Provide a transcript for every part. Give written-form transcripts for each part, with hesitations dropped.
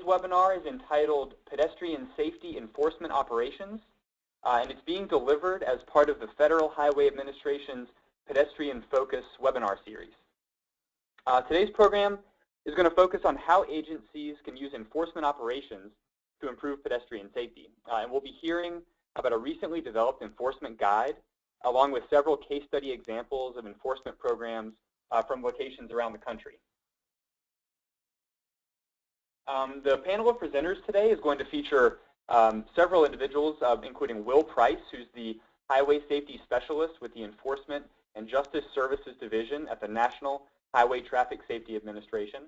webinar is entitled Pedestrian Safety Enforcement Operations, and it's being delivered as part of the Federal Highway Administration's Pedestrian Focus webinar series. Today's program is going to focus on how agencies can use enforcement operations to improve pedestrian safety. And we'll be hearing about a recently developed enforcement guide, along with several case study examples of enforcement programs from locations around the country. The panel of presenters today is going to feature several individuals, including Will Price, who's the Highway Safety Specialist with the Enforcement and Justice Services Division at the National Highway Traffic Safety Administration.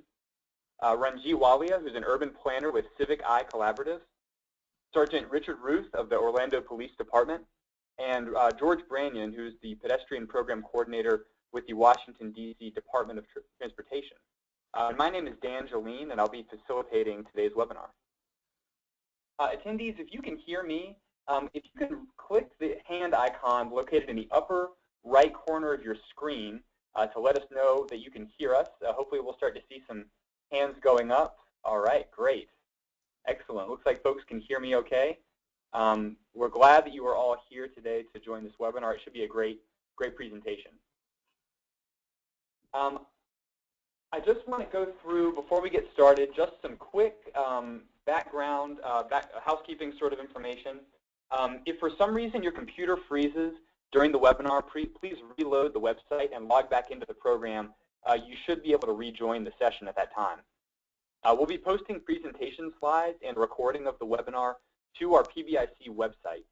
Ranjit Walia, who's an urban planner with Civic Eye Collaborative. Sergeant Richard Ruth of the Orlando Police Department. And George Branyan, who's the Pedestrian Program Coordinator with the Washington, D.C. Department of Transportation. My name is Dan Jolene, and I'll be facilitating today's webinar. Attendees, if you can hear me, if you can click the hand icon located in the upper right corner of your screen to let us know that you can hear us. Hopefully we'll start to see some hands going up. All right, great. Excellent. Looks like folks can hear me okay. We're glad that you are all here today to join this webinar. It should be a great presentation. I just want to go through, before we get started, just some quick background, housekeeping sort of information. If for some reason your computer freezes during the webinar, please reload the website and log back into the program. You should be able to rejoin the session at that time. We'll be posting presentation slides and recording of the webinar to our PBIC website.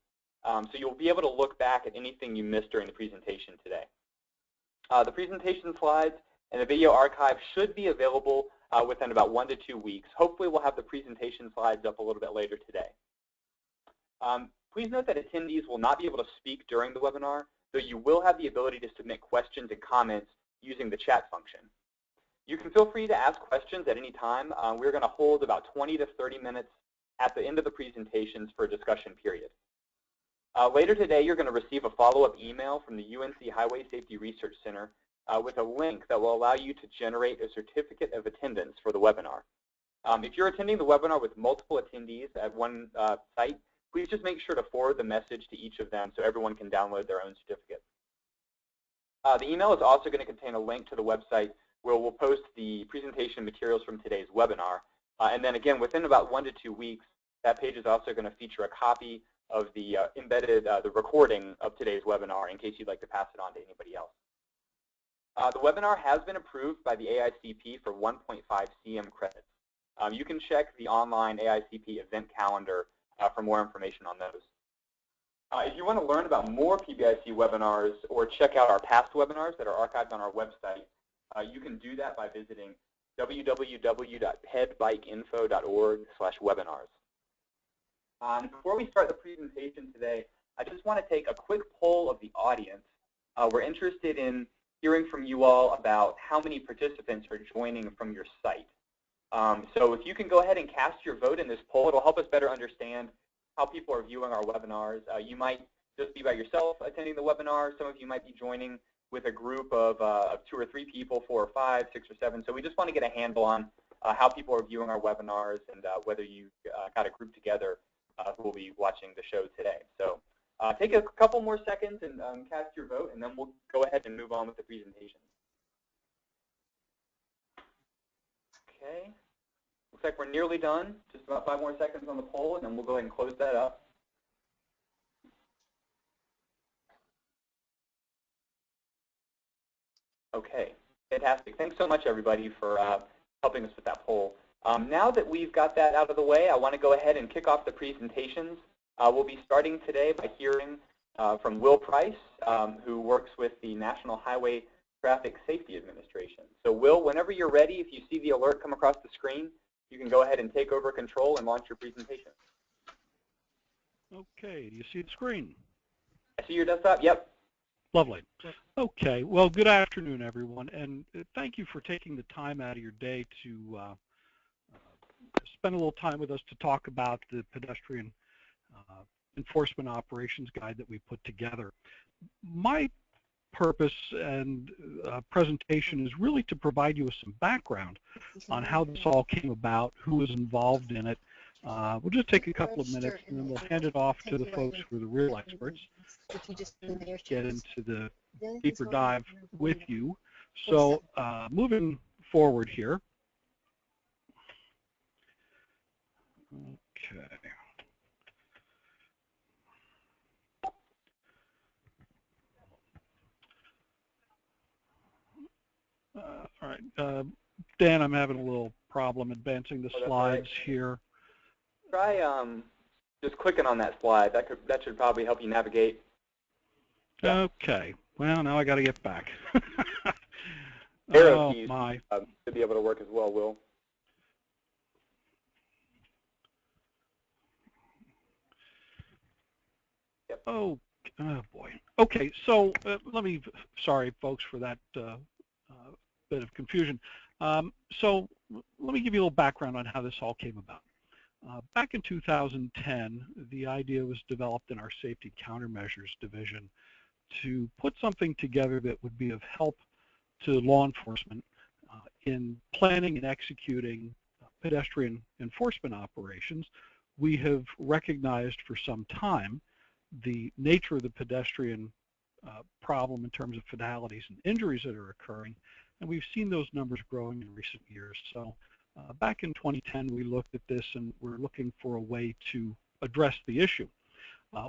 So you'll be able to look back at anything you missed during the presentation today. The presentation slides and the video archive should be available within about 1 to 2 weeks. Hopefully we'll have the presentation slides up a little bit later today. Please note that attendees will not be able to speak during the webinar, though you will have the ability to submit questions and comments using the chat function. You can feel free to ask questions at any time. We're going to hold about 20 to 30 minutes at the end of the presentations for a discussion period. Later today, you're going to receive a follow-up email from the UNC Highway Safety Research Center with a link that will allow you to generate a certificate of attendance for the webinar. If you're attending the webinar with multiple attendees at one site, please just make sure to forward the message to each of them so everyone can download their own certificate. The email is also going to contain a link to the website where we'll post the presentation materials from today's webinar. And then again, within about 1 to 2 weeks, that page is also going to feature a copy of the the recording of today's webinar in case you'd like to pass it on to anybody else. The webinar has been approved by the AICP for 1.5 CM credits. You can check the online AICP event calendar for more information on those. If you want to learn about more PBIC webinars or check out our past webinars that are archived on our website, you can do that by visiting www.pedbikeinfo.org/webinars. Before we start the presentation today, I just want to take a quick poll of the audience. We're interested in hearing from you all about how many participants are joining from your site. So if you can go ahead and cast your vote in this poll, it'll help us better understand how people are viewing our webinars. You might just be by yourself attending the webinar. Some of you might be joining with a group of 2 or 3 people, 4 or 5, 6 or 7. So we just want to get a handle on how people are viewing our webinars and whether you got a group together who will be watching the show today. So take a couple more seconds and cast your vote, and then we'll go ahead and move on with the presentation. Okay. Looks like we're nearly done. Just about 5 more seconds on the poll, and then we'll go ahead and close that up. Okay, fantastic. Thanks so much, everybody, for helping us with that poll. Now that we've got that out of the way, I want to go ahead and kick off the presentations. We'll be starting today by hearing from Will Price, who works with the National Highway Traffic Safety Administration. So Will, whenever you're ready, if you see the alert come across the screen, you can go ahead and take over control and launch your presentation. Okay, do you see the screen? I see your desktop, yep. Lovely. Okay, well, good afternoon, everyone, and thank you for taking the time out of your day to spend a little time with us to talk about the pedestrian enforcement operations guide that we put together. My purpose and presentation is really to provide you with some background on how this all came about, who was involved in it. We'll just take a couple of minutes and then we'll hand it off to the folks who are the real experts. Get into the deeper dive with you. So moving forward here. Okay. All right, Dan, I'm having a little problem advancing the slides here. Try just clicking on that slide. That should probably help you navigate. Yeah. Okay. Well, now I got to get back. Arrow keys to be able to work as well, Will. Yep. Oh boy. Okay, so sorry folks for that bit of confusion. So let me give you a little background on how this all came about. Back in 2010, the idea was developed in our Safety Countermeasures Division to put something together that would be of help to law enforcement in planning and executing pedestrian enforcement operations. We have recognized for some time the nature of the pedestrian problem in terms of fatalities and injuries that are occurring, and we've seen those numbers growing in recent years. So back in 2010, we looked at this and we're looking for a way to address the issue.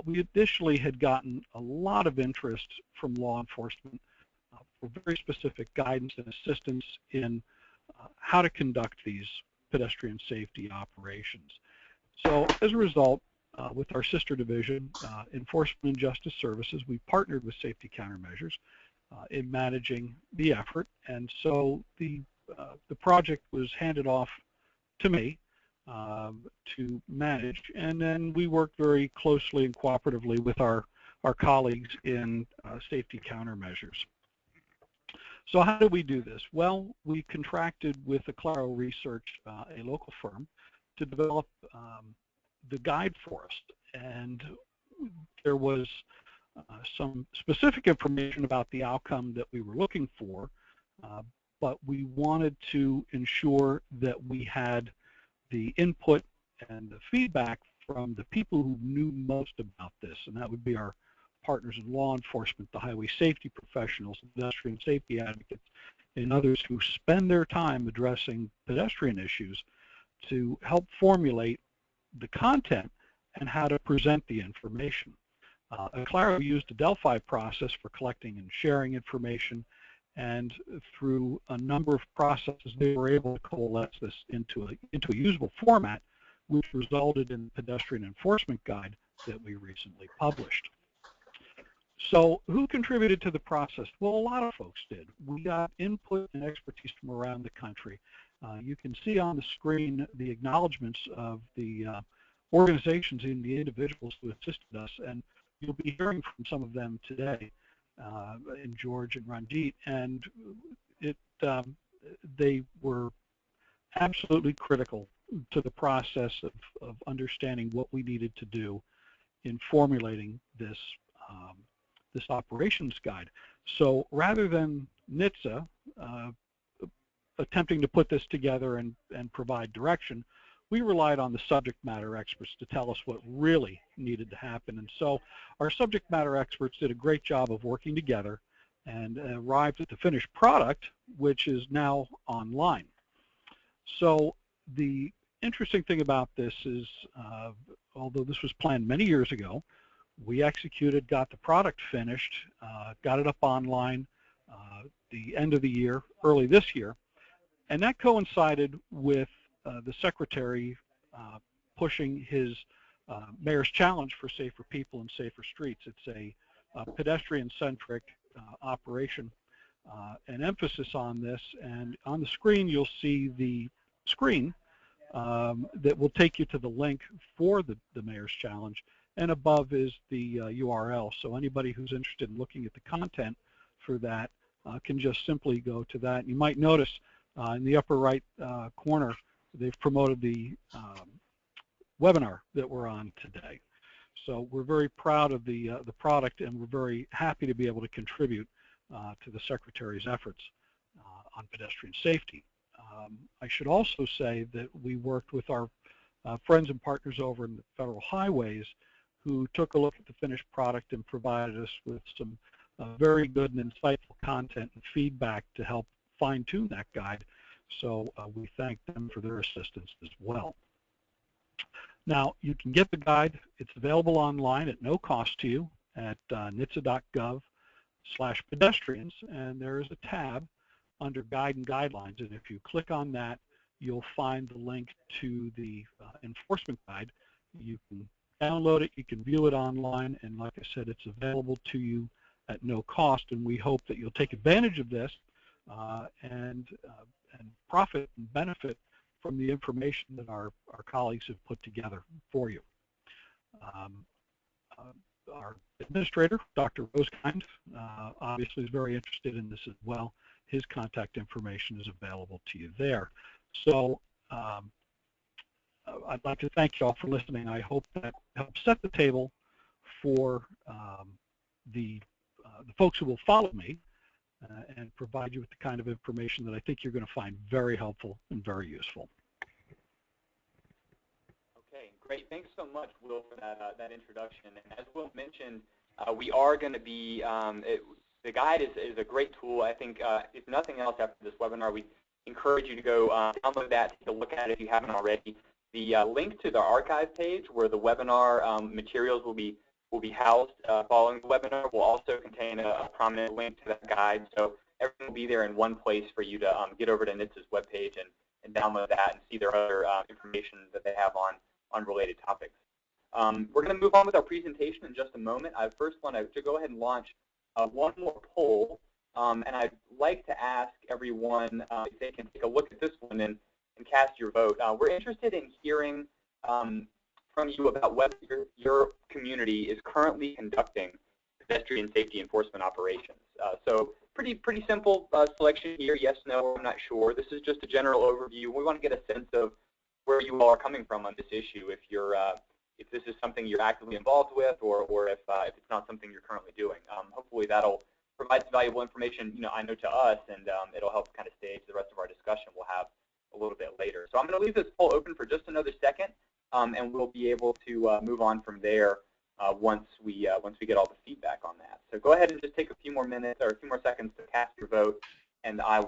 We additionally had gotten a lot of interest from law enforcement for very specific guidance and assistance in how to conduct these pedestrian safety operations. So as a result, with our sister division, Enforcement and Justice Services, we partnered with Safety Countermeasures in managing the effort, and so the project was handed off to me to manage, and then we worked very closely and cooperatively with our colleagues in Safety Countermeasures. So how did we do this? Well, we contracted with Aclaro Research, a local firm, to develop the guide for us, and there was some specific information about the outcome that we were looking for, but we wanted to ensure that we had the input and the feedback from the people who knew most about this, and that would be our partners in law enforcement, the highway safety professionals, pedestrian safety advocates, and others who spend their time addressing pedestrian issues to help formulate the content and how to present the information. Aclaro used a Delphi process for collecting and sharing information, and through a number of processes they were able to coalesce this into a usable format, which resulted in the pedestrian enforcement guide that we recently published. So who contributed to the process? Well, a lot of folks did. We got input and expertise from around the country. You can see on the screen the acknowledgments of the organizations and the individuals who assisted us, and you'll be hearing from some of them today, in George and Ranjit, and they were absolutely critical to the process of understanding what we needed to do in formulating this this operations guide. So rather than NHTSA attempting to put this together and provide direction, we relied on the subject matter experts to tell us what really needed to happen. And so our subject matter experts did a great job of working together and arrived at the finished product, which is now online. So the interesting thing about this is, although this was planned many years ago, we executed, got the product finished, got it up online the end of the year, early this year, and that coincided with the Secretary pushing his Mayor's Challenge for Safer People and Safer Streets. It's a pedestrian-centric operation, an emphasis on this, and on the screen you'll see the screen that will take you to the link for the Mayor's Challenge, and above is the URL. So anybody who's interested in looking at the content for that can just simply go to that. You might notice in the upper right corner they've promoted the webinar that we're on today. So we're very proud of the product, and we're very happy to be able to contribute to the Secretary's efforts on pedestrian safety. I should also say that we worked with our friends and partners over in the Federal Highways who took a look at the finished product and provided us with some very good and insightful content and feedback to help fine-tune that guide. So we thank them for their assistance as well. Now, you can get the guide. It's available online at no cost to you at NHTSA.gov/pedestrians, and there is a tab under Guide and Guidelines, and if you click on that, you'll find the link to the enforcement guide. You can download it, you can view it online, and like I said, it's available to you at no cost, and we hope that you'll take advantage of this and profit and benefit from the information that our colleagues have put together for you. Our administrator, Dr. Rosekind, obviously is very interested in this as well. His contact information is available to you there. So I'd like to thank you all for listening. I hope that helps set the table for the folks who will follow me and provide you with the kind of information that I think you're going to find very helpful and very useful. Okay, great. Thanks so much, Will, for that introduction. And as Will mentioned, we are going to be, the guide is a great tool. I think if nothing else after this webinar, we encourage you to go download that, take a look at it if you haven't already. The link to the archive page where the webinar materials will be housed following the webinar will also contain a prominent link to that guide. So everything will be there in one place for you to get over to NHTSA's webpage and download that and see their other information that they have on related topics. We're going to move on with our presentation in just a moment. I first want to go ahead and launch one more poll, and I'd like to ask everyone if they can take a look at this one and cast your vote. We're interested in hearing from you about whether your community is currently conducting pedestrian safety enforcement operations. So pretty simple selection here, yes, no, I'm not sure. This is just a general overview. We want to get a sense of where you all are coming from on this issue, if this is something you're actively involved with, or if it's not something you're currently doing. Hopefully that'll provide some valuable information, I know to us, and it'll help kind of stage the rest of our discussion we'll have a little bit later. So I'm going to leave this poll open for just another second, and we'll be able to move on from there once we get all the feedback on that. So go ahead and just take a few more minutes or a few more seconds to cast your vote, and I'll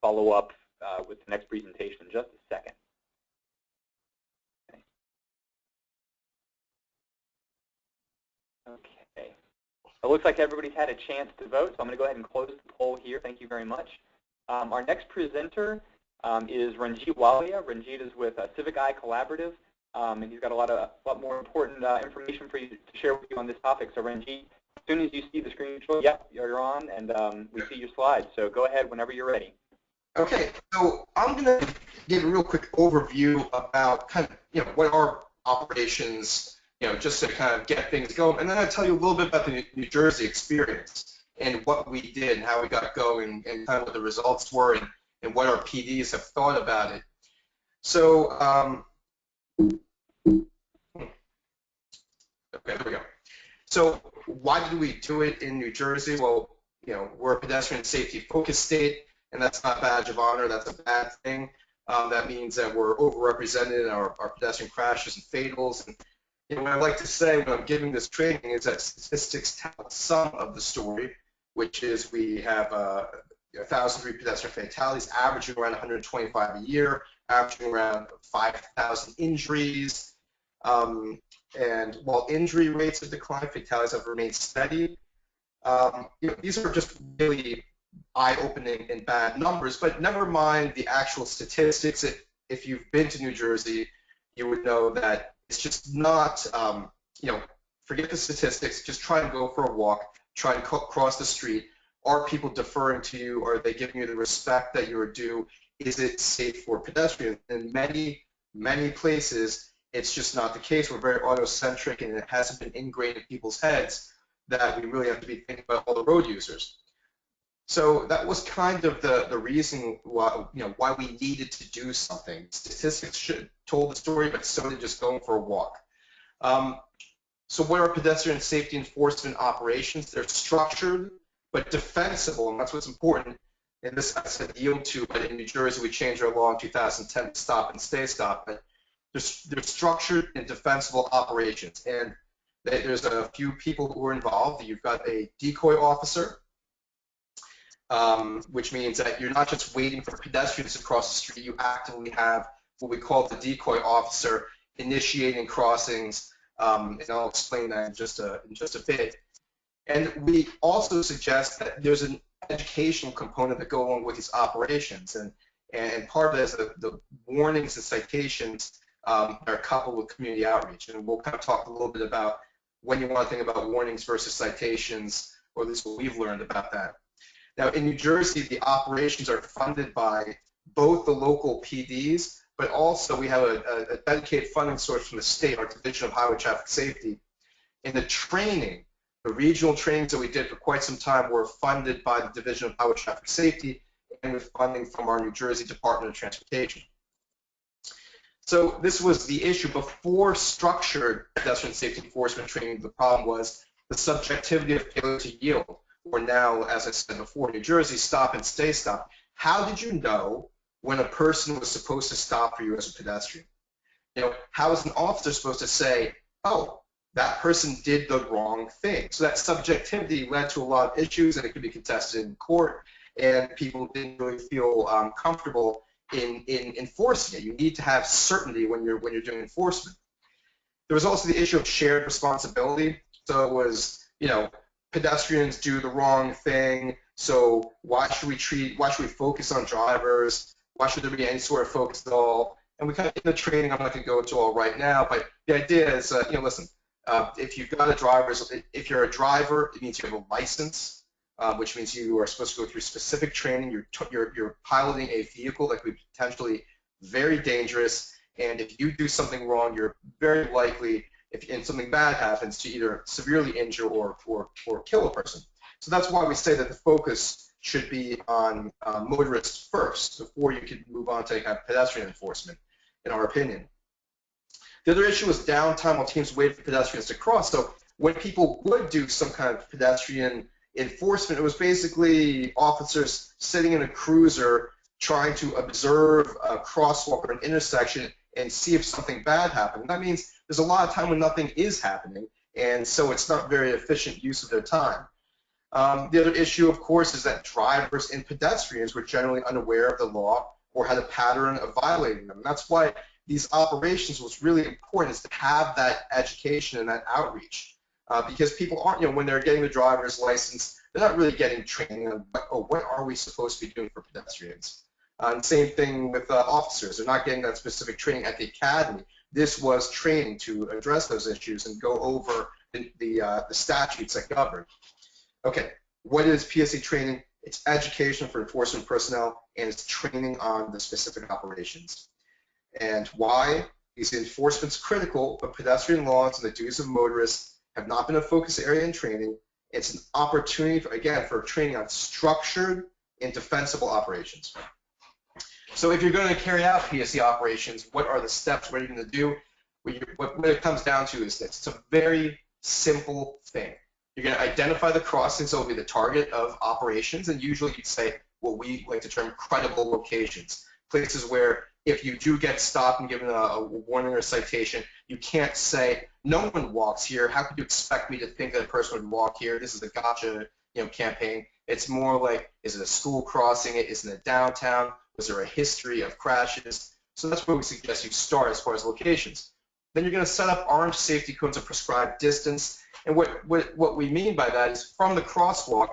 follow up with the next presentation in just a second. Okay. It looks like everybody's had a chance to vote, so I'm going to go ahead and close the poll here. Thank you very much. Our next presenter is Ranjit Walia. Ranjit is with Civic Eye Collaborative, and he's got a lot more important information for you to share with you on this topic. So Ranjit, as soon as you see the screen, yep, you're on, and we see your slides. So go ahead whenever you're ready. Okay, so I'm going to give a real quick overview about kind of, what our operations, just to kind of get things going, and then I'll tell you a little bit about the New Jersey experience and what we did and how we got going and kind of what the results were and what our PDs have thought about it. So, okay, there we go. So why did we do it in New Jersey? Well, we're a pedestrian safety focused state, and that's not a badge of honor, that's a bad thing. That means that we're overrepresented in our pedestrian crashes and fatals. And what I like to say when I'm giving this training is that statistics tell some of the story, which is we have 1,003 pedestrian fatalities, averaging around 125 a year, averaging around 5,000 injuries. And while injury rates have declined, fatalities have remained steady. These are just really eye-opening and bad numbers, but never mind the actual statistics. If you've been to New Jersey, you would know that it's just not, forget the statistics, just try and go for a walk, try and cross the street. Are people deferring to you? Are they giving you the respect that you're due? Is it safe for pedestrians? In many places, it's just not the case. We're very auto-centric, and it hasn't been ingrained in people's heads that we really have to be thinking about all the road users. So that was kind of the reason why we needed to do something. Statistics told the story, but so did just going for a walk. So what are pedestrian safety enforcement operations? They're structured but defensible, and that's what's important. And this I said yield to, but in New Jersey we changed our law in 2010 to stop and stay stop. But they're structured and defensible operations, and there's a few people who are involved. You've got a decoy officer, which means that you're not just waiting for pedestrians to cross the street. You actively have what we call the decoy officer initiating crossings, and I'll explain that in just a bit. And we also suggest that there's an educational component that go along with these operations, and part of it is the warnings and citations are coupled with community outreach, and we'll kind of talk a little bit about when you want to think about warnings versus citations, or at least what we've learned about that. Now, in New Jersey, the operations are funded by both the local PDs, but also we have a dedicated funding source from the state, our Division of Highway Traffic Safety. And the training, the regional trainings that we did for quite some time were funded by the Division of Highway Traffic Safety and with funding from our New Jersey Department of Transportation. So this was the issue before structured pedestrian safety enforcement training. The problem was the subjectivity of failure to yield, or now, as I said before, New Jersey stop and stay stop. How did you know when a person was supposed to stop for you as a pedestrian? You know, how is an officer supposed to say, oh, that person did the wrong thing? So that subjectivity led to a lot of issues, and it could be contested in court, and people didn't really feel comfortable in enforcing it. You need to have certainty when you're doing enforcement. There was also the issue of shared responsibility. So it was, you know, pedestrians do the wrong thing, so why should we focus on drivers? Why should there be any sort of focus at all? And we kind of, in the training, I'm not going to go into all right now, but the idea is, you know, listen, if you've got if you're a driver, it means you have a license, which means you are supposed to go through specific training. You're piloting a vehicle that could be potentially very dangerous, and if you do something wrong, you're very likely, if something bad happens, to either severely injure or kill a person. So that's why we say that the focus should be on motorists first before you can move on to have pedestrian enforcement, in our opinion. The other issue was downtime while teams waited for pedestrians to cross. So when people would do some kind of pedestrian enforcement, it was basically officers sitting in a cruiser trying to observe a crosswalk or an intersection and see if something bad happened. That means there's a lot of time when nothing is happening, and so it's not very efficient use of their time. The other issue, of course, is that drivers and pedestrians were generally unaware of the law or had a pattern of violating them. And that's why these operations was really important, is to have that education and that outreach, because people aren't, you know, when they're getting the driver's license, they're not really getting training on what are we supposed to be doing for pedestrians. And same thing with officers. They're not getting that specific training at the academy. This was training to address those issues and go over the statutes that govern. Okay, what is PSE training? It's education for enforcement personnel, and it's training on the specific operations. And why? Because enforcement's critical, but pedestrian laws and the duties of motorists have not been a focus area in training. It's an opportunity, for training on structured and defensible operations. So if you're going to carry out PSE operations, what are the steps? What are you going to do? What it comes down to is this. It's a very simple thing. You're going to identify the crossings that will be the target of operations, and usually you'd say what we like to term credible locations, places where if you do get stopped and given a warning or a citation, you can't say, no one walks here. How could you expect me to think that a person would walk here? This is a gotcha, campaign. It's more like, is it a school crossing? Is it a downtown? Was there a history of crashes? So that's where we suggest you start as far as locations. Then you're going to set up orange safety cones of prescribed distance. And what we mean by that is from the crosswalk,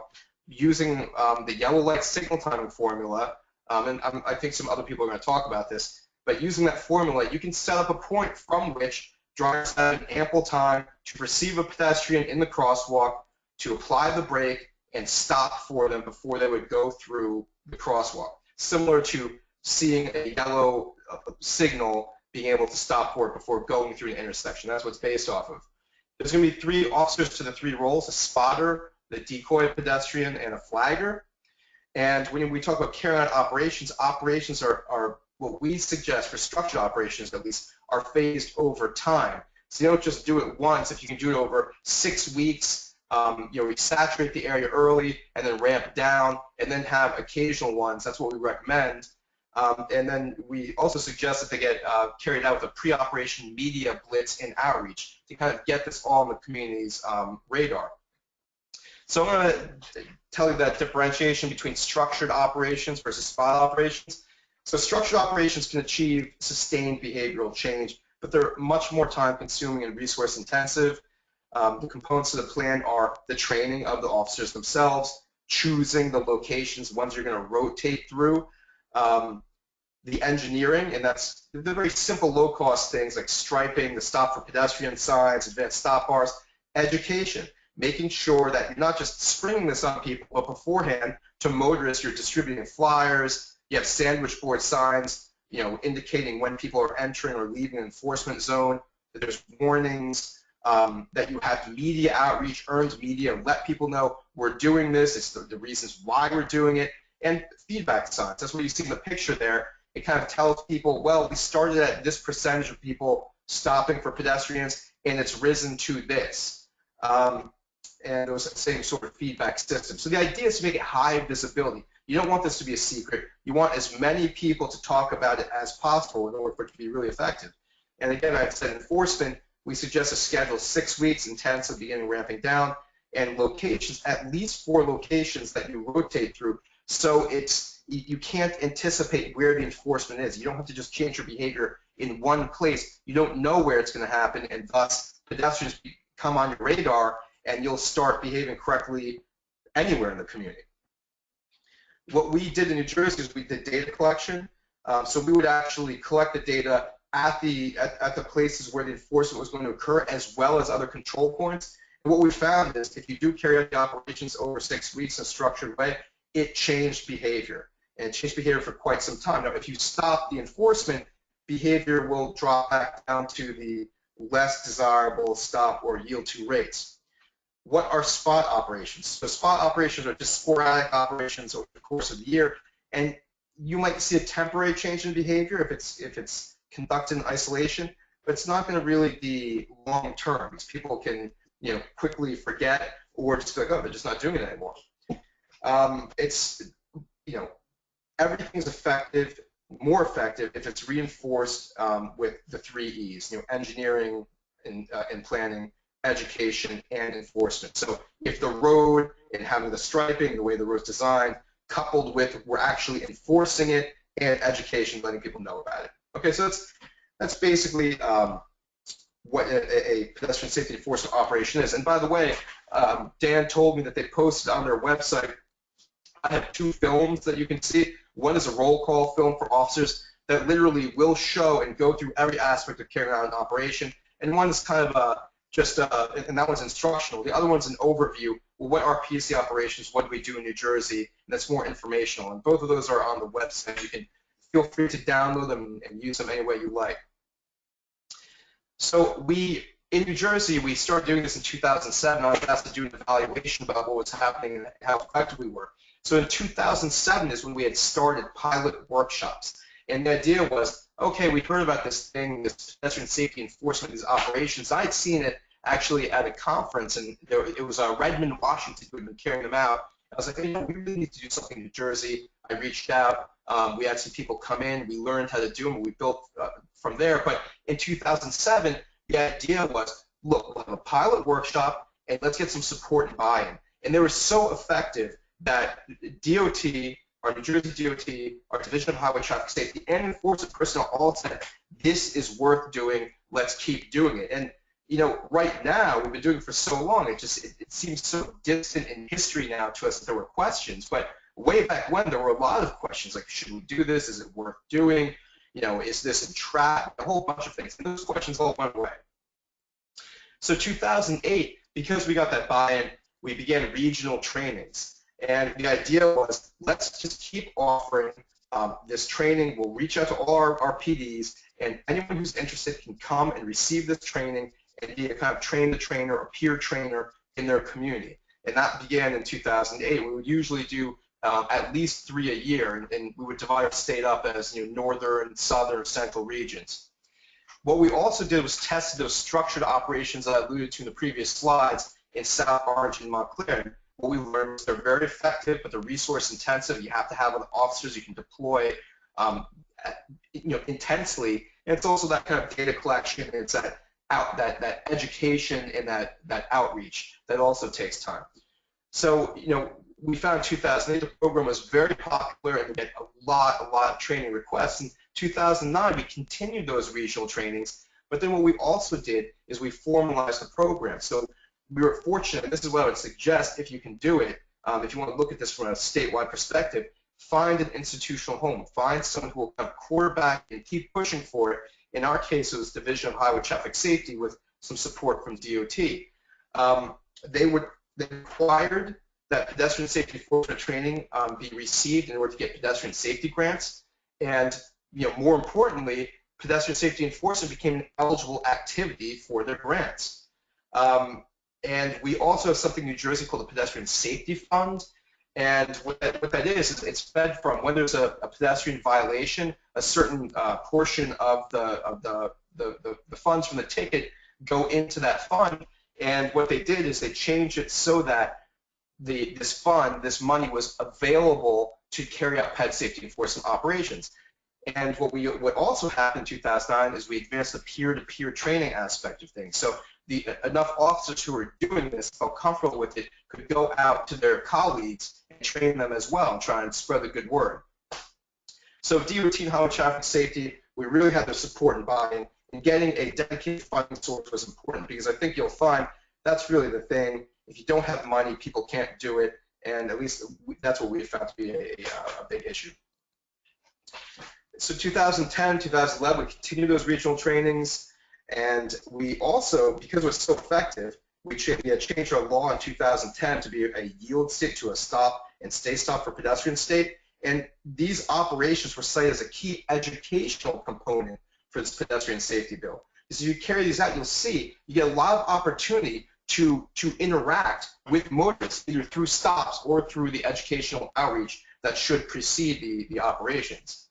using the yellow light signal timing formula, and I think some other people are going to talk about this, but using that formula, you can set up a point from which drivers have an ample time to perceive a pedestrian in the crosswalk, to apply the brake, and stop for them before they would go through the crosswalk. Similar to seeing a yellow signal, being able to stop for it before going through an intersection. That's what it's based off of. There's going to be 3 officers to the 3 roles: a spotter, the decoy pedestrian, and a flagger. And when we talk about carrying out operations, operations are what we suggest for structured operations, at least, are phased over time. So you don't just do it once. If you can do it over 6 weeks, we saturate the area early and then ramp down, and then have occasional ones. That's what we recommend. And then we also suggest that they get carried out with a pre-operation media blitz and outreach to kind of get this all on the community's radar. So I'm going to tell you that differentiation between structured operations versus spot operations. So structured operations can achieve sustained behavioral change, but they're much more time-consuming and resource-intensive. The components of the plan are the training of the officers themselves, choosing the locations, ones you're going to rotate through, the engineering, and that's the very simple low-cost things like striping, the stop for pedestrian signs, advanced stop bars, education, making sure that you're not just springing this on people, but beforehand to motorists you're distributing flyers, you have sandwich board signs, indicating when people are entering or leaving an enforcement zone, that there's warnings, that you have media outreach, earned media, let people know we're doing this, it's the reasons why we're doing it, and feedback signs. That's what you see in the picture there. It kind of tells people, well, we started at this percentage of people stopping for pedestrians, and it's risen to this. And it was the same sort of feedback system. So the idea is to make it high visibility. You don't want this to be a secret. You want as many people to talk about it as possible in order for it to be really effective. And again, I've said enforcement, we suggest a schedule 6 weeks, intensive, beginning ramping down, and locations, at least 4 locations that you rotate through. So you can't anticipate where the enforcement is. You don't have to just change your behavior in one place. You don't know where it's going to happen, and thus pedestrians come on your radar, and you'll start behaving correctly anywhere in the community. What we did in New Jersey is we did data collection. So we would actually collect the data at the places where the enforcement was going to occur, as well as other control points. And what we found is if you do carry out the operations over 6 weeks in a structured way, it changed behavior. And it changed behavior for quite some time. Now, if you stop the enforcement, behavior will drop back down to the less desirable stop or yield to rates. What are spot operations? So spot operations are just sporadic operations over the course of the year, and you might see a temporary change in behavior if it's conducted in isolation, but it's not going to really be long term because people can quickly forget or just be like, oh, they're just not doing it anymore. Everything's effective, more effective if it's reinforced with the 3 E's, engineering and planning, education, and enforcement. So if the road and having the striping, the way the road's designed, coupled with we're actually enforcing it, and education, letting people know about it. Okay, so that's basically what a pedestrian safety enforcement operation is. And by the way, Dan told me that they posted on their website, I have 2 films that you can see. One is a roll call film for officers that literally will show and go through every aspect of carrying out an operation. And one is kind of and that one's instructional. The other one's an overview. Well, what are PSE operations? What do we do in New Jersey? And that's more informational. And both of those are on the website. You can feel free to download them and use them any way you like. So in New Jersey, we started doing this in 2007. I was asked to do an evaluation about what was happening and how effective we were. So in 2007 is when we had started pilot workshops. And the idea was, okay, we heard about this thing, this pedestrian safety enforcement, these operations. I had seen it actually at a conference, and it was Redmond, Washington, who had been carrying them out. I was like, we really need to do something in New Jersey. I reached out. We had some people come in. We learned how to do them. We built from there. But in 2007, the idea was, look, we'll have a pilot workshop, and let's get some support and buy-in. And they were so effective that DOT, our New Jersey DOT, our Division of Highway Traffic Safety, and enforcement personnel all said, this is worth doing. Let's keep doing it. And right now, we've been doing it for so long, it seems so distant in history now to us that there were questions. But way back when, there were a lot of questions like, should we do this? Is it worth doing? Is this a trap? A whole bunch of things. And those questions all went away. So 2008, because we got that buy-in, we began regional trainings. And the idea was, let's just keep offering this training. We'll reach out to all our PDs, and anyone who's interested can come and receive this training and be a kind of train the trainer or peer trainer in their community. And that began in 2008. We would usually do at least 3 a year, and we would divide our state up as northern, southern, central regions. What we also did was test those structured operations that I alluded to in the previous slides in South Orange and Montclair. What we learned was they're very effective, but they're resource intensive. You have to have officers you can deploy intensely. And it's also that kind of data collection. It's that education and that outreach that also takes time. So, we found in 2008 the program was very popular and we had a lot of training requests. In 2009, we continued those regional trainings, but then what we also did is we formalized the program. So we were fortunate, and this is what I would suggest if you can do it, if you want to look at this from a statewide perspective, find an institutional home. Find someone who will kind of quarterback and keep pushing for it. In our case, it was Division of Highway Traffic Safety with some support from DOT. They required that pedestrian safety enforcement training be received in order to get pedestrian safety grants. And more importantly, pedestrian safety enforcement became an eligible activity for their grants. And we also have something in New Jersey called the Pedestrian Safety Fund. And what that is it's fed from when there's a pedestrian violation, a certain portion of the funds from the ticket go into that fund. And what they did is they changed it so that this money was available to carry out ped safety enforcement operations. And what also happened in 2009 is we advanced the peer-to-peer training aspect of things. So enough officers who were doing this, felt comfortable with it, could go out to their colleagues and train them as well and try and spread the good word. So DOT and Highway Traffic Safety, we really had their support and buy-in, and getting a dedicated funding source was important because I think you'll find that's really the thing. If you don't have money, people can't do it, and at least that's what we found to be a big issue. So 2010, 2011, we continued those regional trainings, and we also, because it was so effective, we had changed our law in 2010 to be a yield state to a stop and stay stop for pedestrian state, and these operations were cited as a key educational component for this pedestrian safety bill. So you carry these out, you'll see you get a lot of opportunity to interact with motorists either through stops or through the educational outreach that should precede the operations.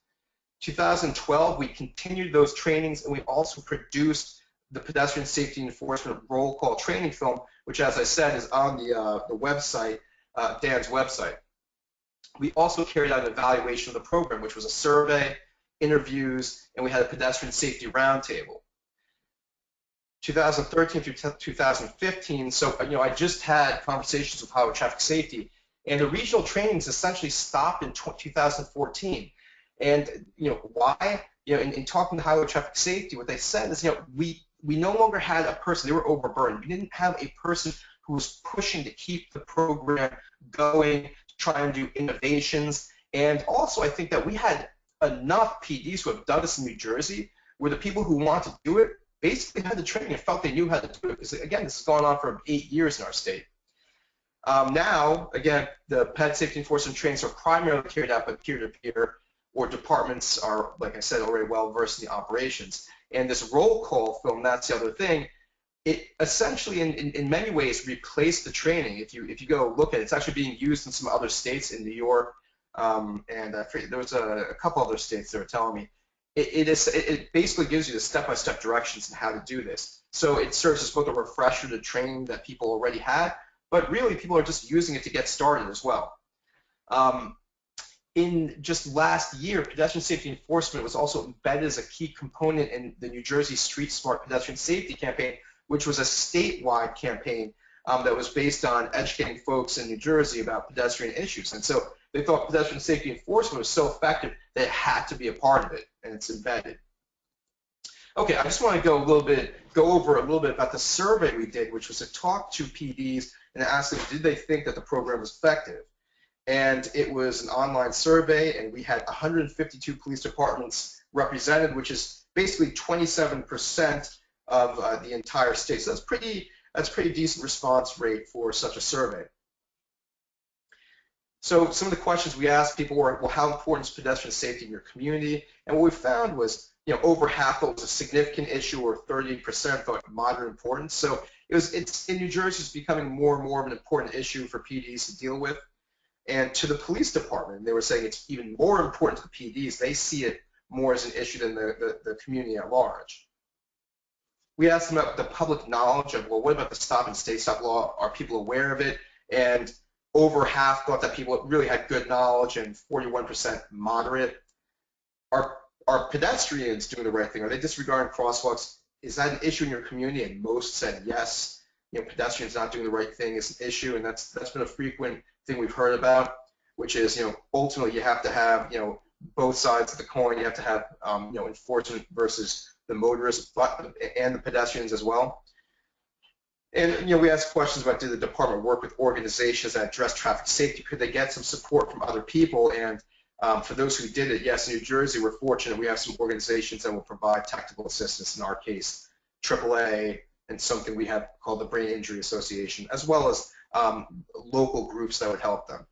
2012, we continued those trainings and we also produced the Pedestrian Safety Enforcement Roll Call training film, which, as I said, is on the website, Dan's website. We also carried out an evaluation of the program, which was a survey, interviews, and we had a pedestrian safety roundtable. 2013 through 2015, so I just had conversations with Highway Traffic Safety, and the regional trainings essentially stopped in 2014. And why? In talking to Highway Traffic Safety, what they said is we no longer had a person. They were overburdened. We didn't have a person who was pushing to keep the program going, to try and do innovations. And also, I think that we had enough PDs who have done this in New Jersey, where the people who want to do it basically had the training and felt they knew how to do it. Because again, this has gone on for 8 years in our state. Now, again, the ped safety enforcement trainings are primarily carried out by peer-to-peer, or departments are, like I said, already well versed in the operations. And this roll call film, that's the other thing, it essentially in many ways replaced the training. If you go look at it, it's actually being used in some other states, in New York, and there was a couple other states that were telling me. It basically gives you the step-by-step directions on how to do this. So it serves as both a refresher to training that people already had, but really people are just using it to get started as well. In just last year, pedestrian safety enforcement was also embedded as a key component in the New Jersey Street Smart Pedestrian Safety Campaign, which was a statewide campaign that was based on educating folks in New Jersey about pedestrian issues. And so they thought pedestrian safety enforcement was so effective that it had to be a part of it, and it's embedded. Okay, I just want to go over a little bit about the survey we did, which was to talk to PDs and ask them, did they think that the program was effective? And it was an online survey, and we had 152 police departments represented, which is basically 27% of the entire state. So that's pretty decent response rate for such a survey. So some of the questions we asked people were, well, how important is pedestrian safety in your community? And what we found was, over half thought it was a significant issue, or 30% thought moderate importance. So it's in New Jersey, it's becoming more and more of an important issue for PDs to deal with. And to the police department, they were saying it's even more important to the PDs. They see it more as an issue than the community at large. We asked them about the public knowledge of, well, what about the stop and stay stop law? Are people aware of it? And over half thought that people really had good knowledge, and 41% moderate. Are pedestrians doing the right thing? Are they disregarding crosswalks? Is that an issue in your community? And most said yes. Pedestrians not doing the right thing is an issue, and that's been a frequent thing we've heard about, which is, ultimately you have to have, both sides of the coin. You have to have, enforcement versus the motorists, and the pedestrians as well. And we asked questions about, did the department work with organizations that address traffic safety? Could they get some support from other people? And for those who did it, yes, in New Jersey, we're fortunate. We have some organizations that will provide technical assistance. In our case, AAA, and something we have called the Brain Injury Association, as well as local groups that would help them.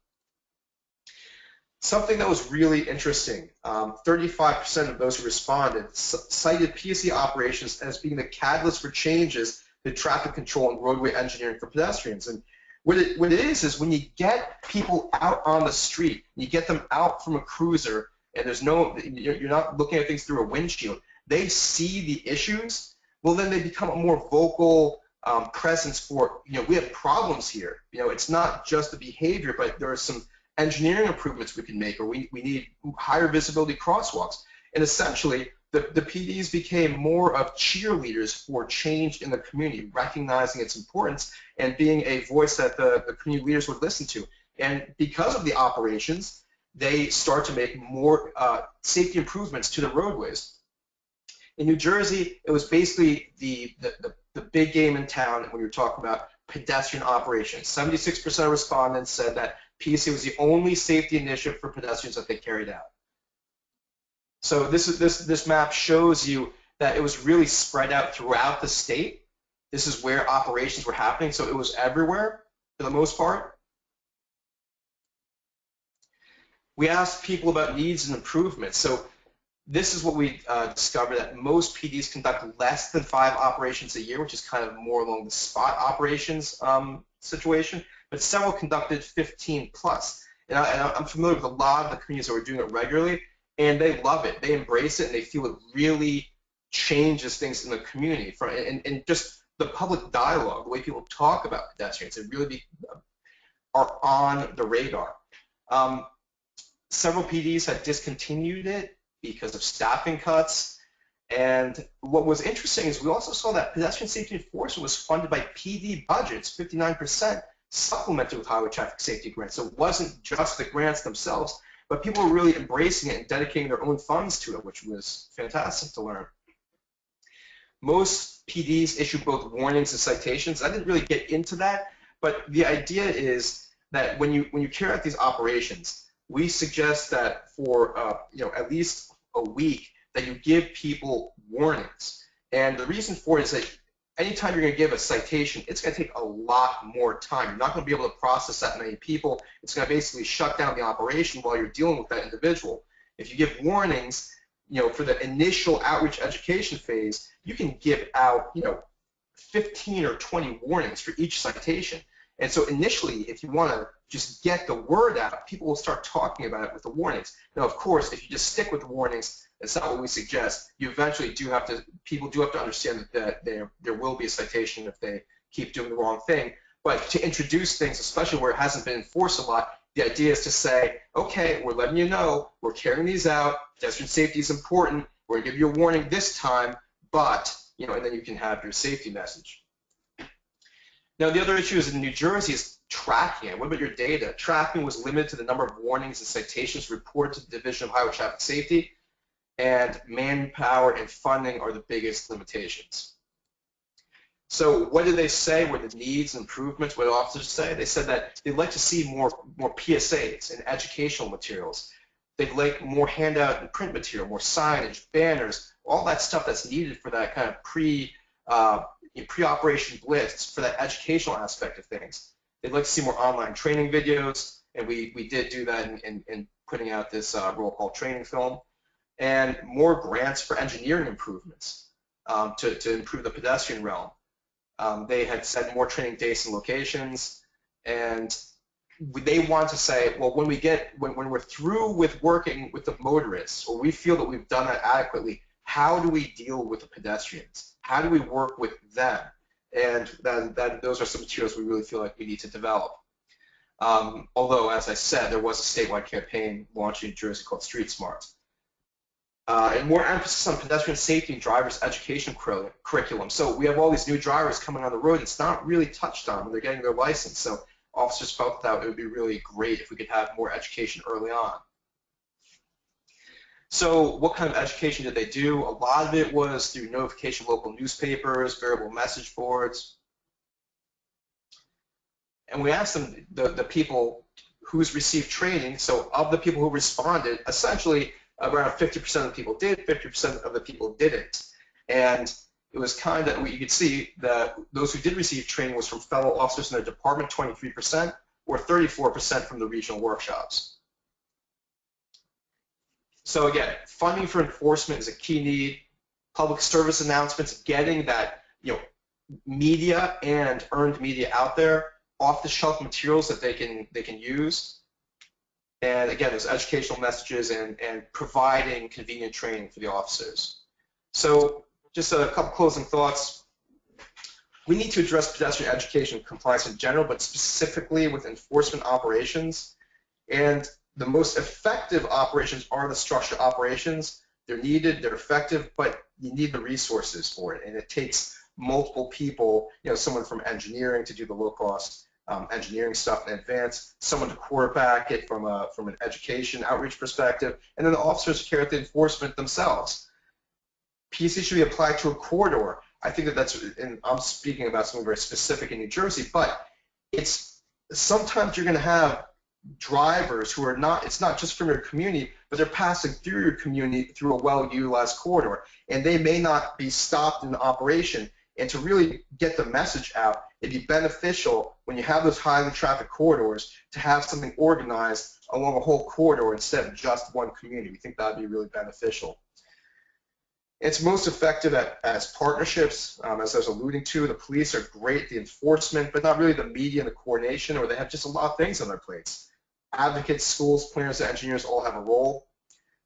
Something that was really interesting, 35% of those who responded cited PSE operations as being the catalyst for changes to traffic control and roadway engineering for pedestrians. And what it is when you get people out on the street, you get them out from a cruiser, and you're not looking at things through a windshield, they see the issues, well, then they become a more vocal presence for, we have problems here. It's not just the behavior, but there are some engineering improvements we can make, or we need higher visibility crosswalks. And essentially, the PDs became more of cheerleaders for change in the community, recognizing its importance and being a voice that the community leaders would listen to. And because of the operations, they start to make more safety improvements to the roadways. In New Jersey, it was basically the big game in town when you're talking about pedestrian operations. 76% of respondents said that PSE was the only safety initiative for pedestrians that they carried out. So this map shows you that it was really spread out throughout the state. This is where operations were happening, so it was everywhere for the most part. We asked people about needs and improvements. So this is what we discovered, that most PDs conduct less than 5 operations a year, which is kind of more along the spot operations situation, but several conducted 15 plus. And I'm familiar with a lot of the communities that were doing it regularly, and they love it. They embrace it, and they feel it really changes things in the community. And just the public dialogue, the way people talk about pedestrians, they really are on the radar. Several PDs had discontinued it because of staffing cuts. And what was interesting is we also saw that pedestrian safety enforcement was funded by PD budgets, 59%, supplemented with highway traffic safety grants. So it wasn't just the grants themselves, but people were really embracing it and dedicating their own funds to it, which was fantastic to learn. Most PDs issue both warnings and citations. I didn't really get into that, but the idea is that when you carry out these operations, we suggest that for at least a week that you give people warnings. And the reason for it is that anytime you're going to give a citation, it's going to take a lot more time. You're not going to be able to process that many people. It's going to basically shut down the operation while you're dealing with that individual. If you give warnings, for the initial outreach education phase, you can give out, 15 or 20 warnings for each citation. And so initially, if you want to just get the word out, people will start talking about it with the warnings. Now, of course, if you just stick with the warnings, it's not what we suggest. You eventually people do have to understand that there will be a citation if they keep doing the wrong thing. But to introduce things, especially where it hasn't been enforced a lot, the idea is to say, okay, we're letting you know, we're carrying these out, pedestrian safety is important, we're going to give you a warning this time, but, and then you can have your safety message. Now, the other issue is in New Jersey is tracking it. What about your data? Tracking was limited to the number of warnings and citations reported to the Division of Highway Traffic Safety, and manpower and funding are the biggest limitations. So what did they say were the needs and improvements? What did officers say? They said that they'd like to see more PSAs and educational materials. They'd like more handout and print material, more signage, banners, all that stuff that's needed for that kind of pre-operation blitz, for that educational aspect of things. They'd like to see more online training videos, and we did do that in putting out this roll call training film, and more grants for engineering improvements to improve the pedestrian realm. They had said more training dates and locations, and they want to say, well, when we're through with working with the motorists, or we feel that we've done that adequately, how do we deal with the pedestrians? How do we work with them? And those are some materials we really feel like we need to develop. Although, as I said, there was a statewide campaign launched in New Jersey called Street Smart. And more emphasis on pedestrian safety and drivers' education curriculum. So we have all these new drivers coming on the road, and it's not really touched on when they're getting their license. So officers felt that it would be really great if we could have more education early on. So what kind of education did they do? A lot of it was through notification of local newspapers, variable message boards. And we asked them, the people who's received training, so of the people who responded, essentially around 50% of the people did, 50% of the people didn't. And it was kind of, you could see that those who did receive training was from fellow officers in their department, 23%, or 34% from the regional workshops. So again, funding for enforcement is a key need. Public service announcements, getting that, media and earned media out there, off-the-shelf materials that they can use. And again, those educational messages and providing convenient training for the officers. So just a couple closing thoughts. We need to address pedestrian education and compliance in general, but specifically with enforcement operations. And the most effective operations are the structured operations. They're needed, they're effective, but you need the resources for it. And it takes multiple people, someone from engineering to do the low-cost engineering stuff in advance, someone to quarterback it from an education outreach perspective, and then the officers carry out the enforcement themselves. PSE should be applied to a corridor. I think that's, and I'm speaking about something very specific in New Jersey, but it's sometimes you're going to have drivers who are not, it's not just from your community, but they're passing through your community through a well-utilized corridor, and they may not be stopped in operation. And to really get the message out, it'd be beneficial when you have those highly trafficked corridors to have something organized along a whole corridor instead of just one community. We think that would be really beneficial. It's most effective as partnerships, as I was alluding to. The police are great, the enforcement, but not really the media and the coordination, or they have just a lot of things on their plates. Advocates, schools, planners, and engineers all have a role.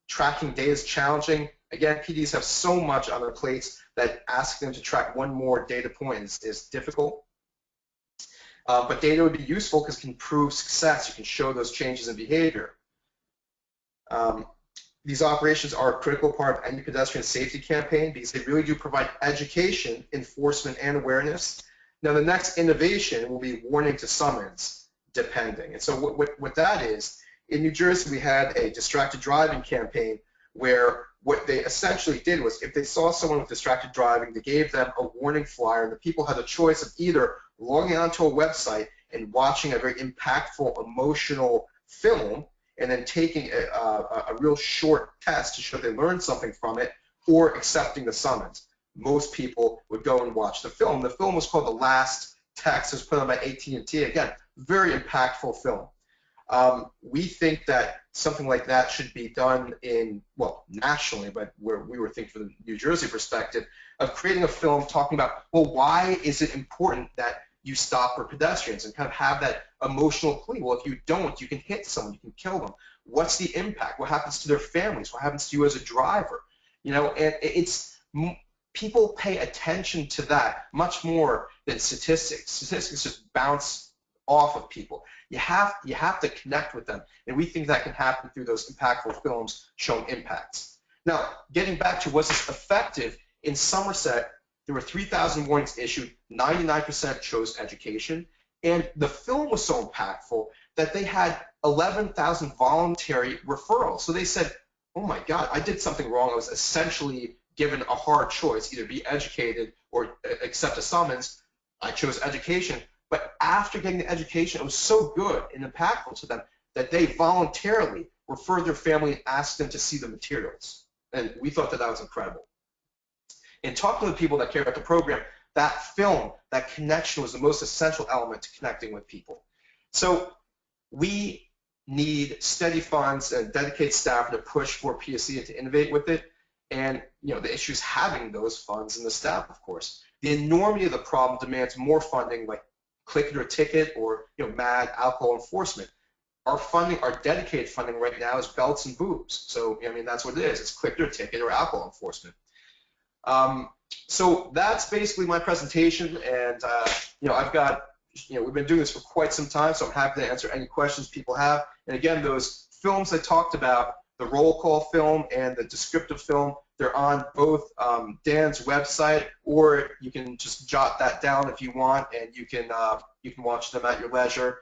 Tracking data is challenging. Again, PDs have so much on their plates that asking them to track one more data point is difficult. But data would be useful because it can prove success. You can show those changes in behavior. These operations are a critical part of any pedestrian safety campaign because they really do provide education, enforcement, and awareness. Now, the next innovation will be warning to summons, depending. And so what that is, in New Jersey, we had a distracted driving campaign where what they essentially did was if they saw someone with distracted driving, they gave them a warning flyer, and the people had a choice of either logging onto a website and watching a very impactful, emotional film, and then taking a real short test to show they learned something from it, or accepting the summons. Most people would go and watch the film. The film was called The Last Text. It was put on by AT&T. Again, very impactful film. We think that something like that should be done nationally, but where we were thinking from the New Jersey perspective of creating a film talking about, why is it important that you stop for pedestrians, and kind of have that emotional plea. Well, if you don't, you can hit someone, you can kill them. What's the impact? What happens to their families? What happens to you as a driver? And people pay attention to that much more than statistics. Statistics just bounce off of people. You have to connect with them, and we think that can happen through those impactful films showing impacts. Now, getting back to was this effective, in Somerset, there were 3,000 warnings issued, 99% chose education, and the film was so impactful that they had 11,000 voluntary referrals. So they said, oh my God, I did something wrong. I was essentially given a hard choice, either be educated or accept a summons. I chose education. But after getting the education, it was so good and impactful to them that they voluntarily referred their family and asked them to see the materials. And we thought that was incredible. And talking to the people that care about the program, that film, that connection was the most essential element to connecting with people. So we need steady funds and dedicated staff to push for PSE and to innovate with it. And the issue is having those funds and the staff, of course. The enormity of the problem demands more funding, like click it or ticket or MAD, alcohol enforcement. Our funding, our dedicated funding right now is belts and boobs. So that's what it is. It's click it or ticket or alcohol enforcement. So that's basically my presentation, and I've got, we've been doing this for quite some time, so I'm happy to answer any questions people have. And again, those films I talked about, the roll call film and the descriptive film, they're on both Dan's website, or you can just jot that down if you want, and you can watch them at your leisure.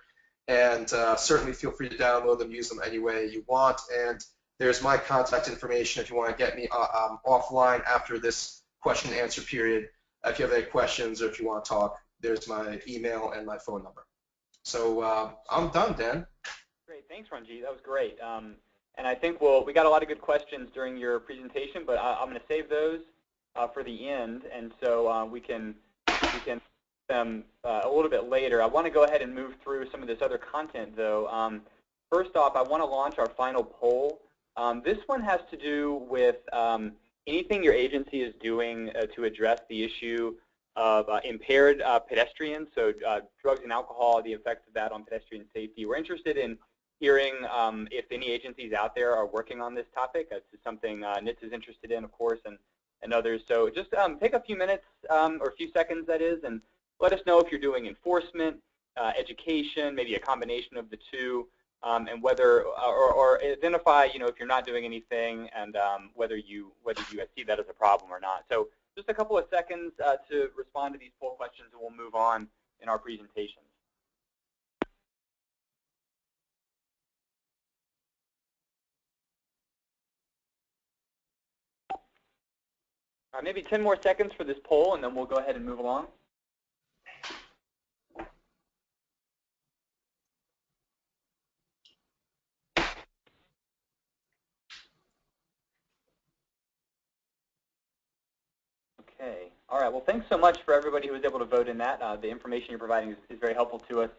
And certainly feel free to download them, use them any way you want. And there's my contact information if you want to get me offline after this question and answer period. If you have any questions or if you want to talk, there's my email and my phone number. So I'm done, Dan. Great, thanks, Ranjit. That was great. And I think we got a lot of good questions during your presentation, but I'm going to save those for the end, and so we can them a little bit later. I want to go ahead and move through some of this other content, though. First off, I want to launch our final poll. This one has to do with anything your agency is doing to address the issue of impaired pedestrians, so drugs and alcohol, the effects of that on pedestrian safety. We're interested in hearing if any agencies out there are working on this topic. This is something NHTSA is interested in, of course, and others. So just take a few minutes, or a few seconds, that is, and let us know if you're doing enforcement, education, maybe a combination of the two, and whether, or identify, if you're not doing anything, and whether you see that as a problem or not. So just a couple of seconds to respond to these poll questions, and we'll move on in our presentation. Maybe 10 more seconds for this poll, and then we'll go ahead and move along. Okay. All right. Well, thanks so much for everybody who was able to vote in that. The information you're providing is very helpful to us.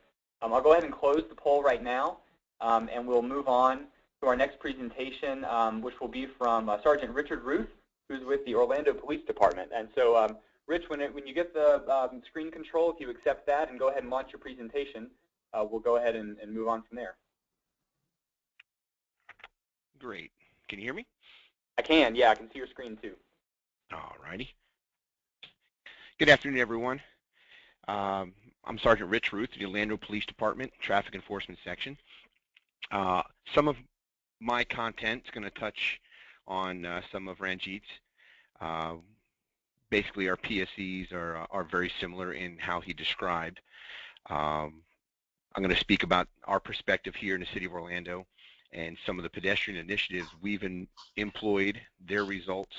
I'll go ahead and close the poll right now, and we'll move on to our next presentation, which will be from Sergeant Richard Ruth, who's with the Orlando Police Department. And so, Rich, when you get the screen control, if you accept that and go ahead and launch your presentation, we'll go ahead and move on from there. Great. Can you hear me? I can. Yeah, I can see your screen too. All righty. Good afternoon, everyone. I'm Sergeant Rich Ruth, the Orlando Police Department Traffic Enforcement Section. Some of my content is going to touch on some of Ranjit's. Basically, our PSEs are very similar in how he described. I'm going to speak about our perspective here in the city of Orlando and some of the pedestrian initiatives we've employed, their results,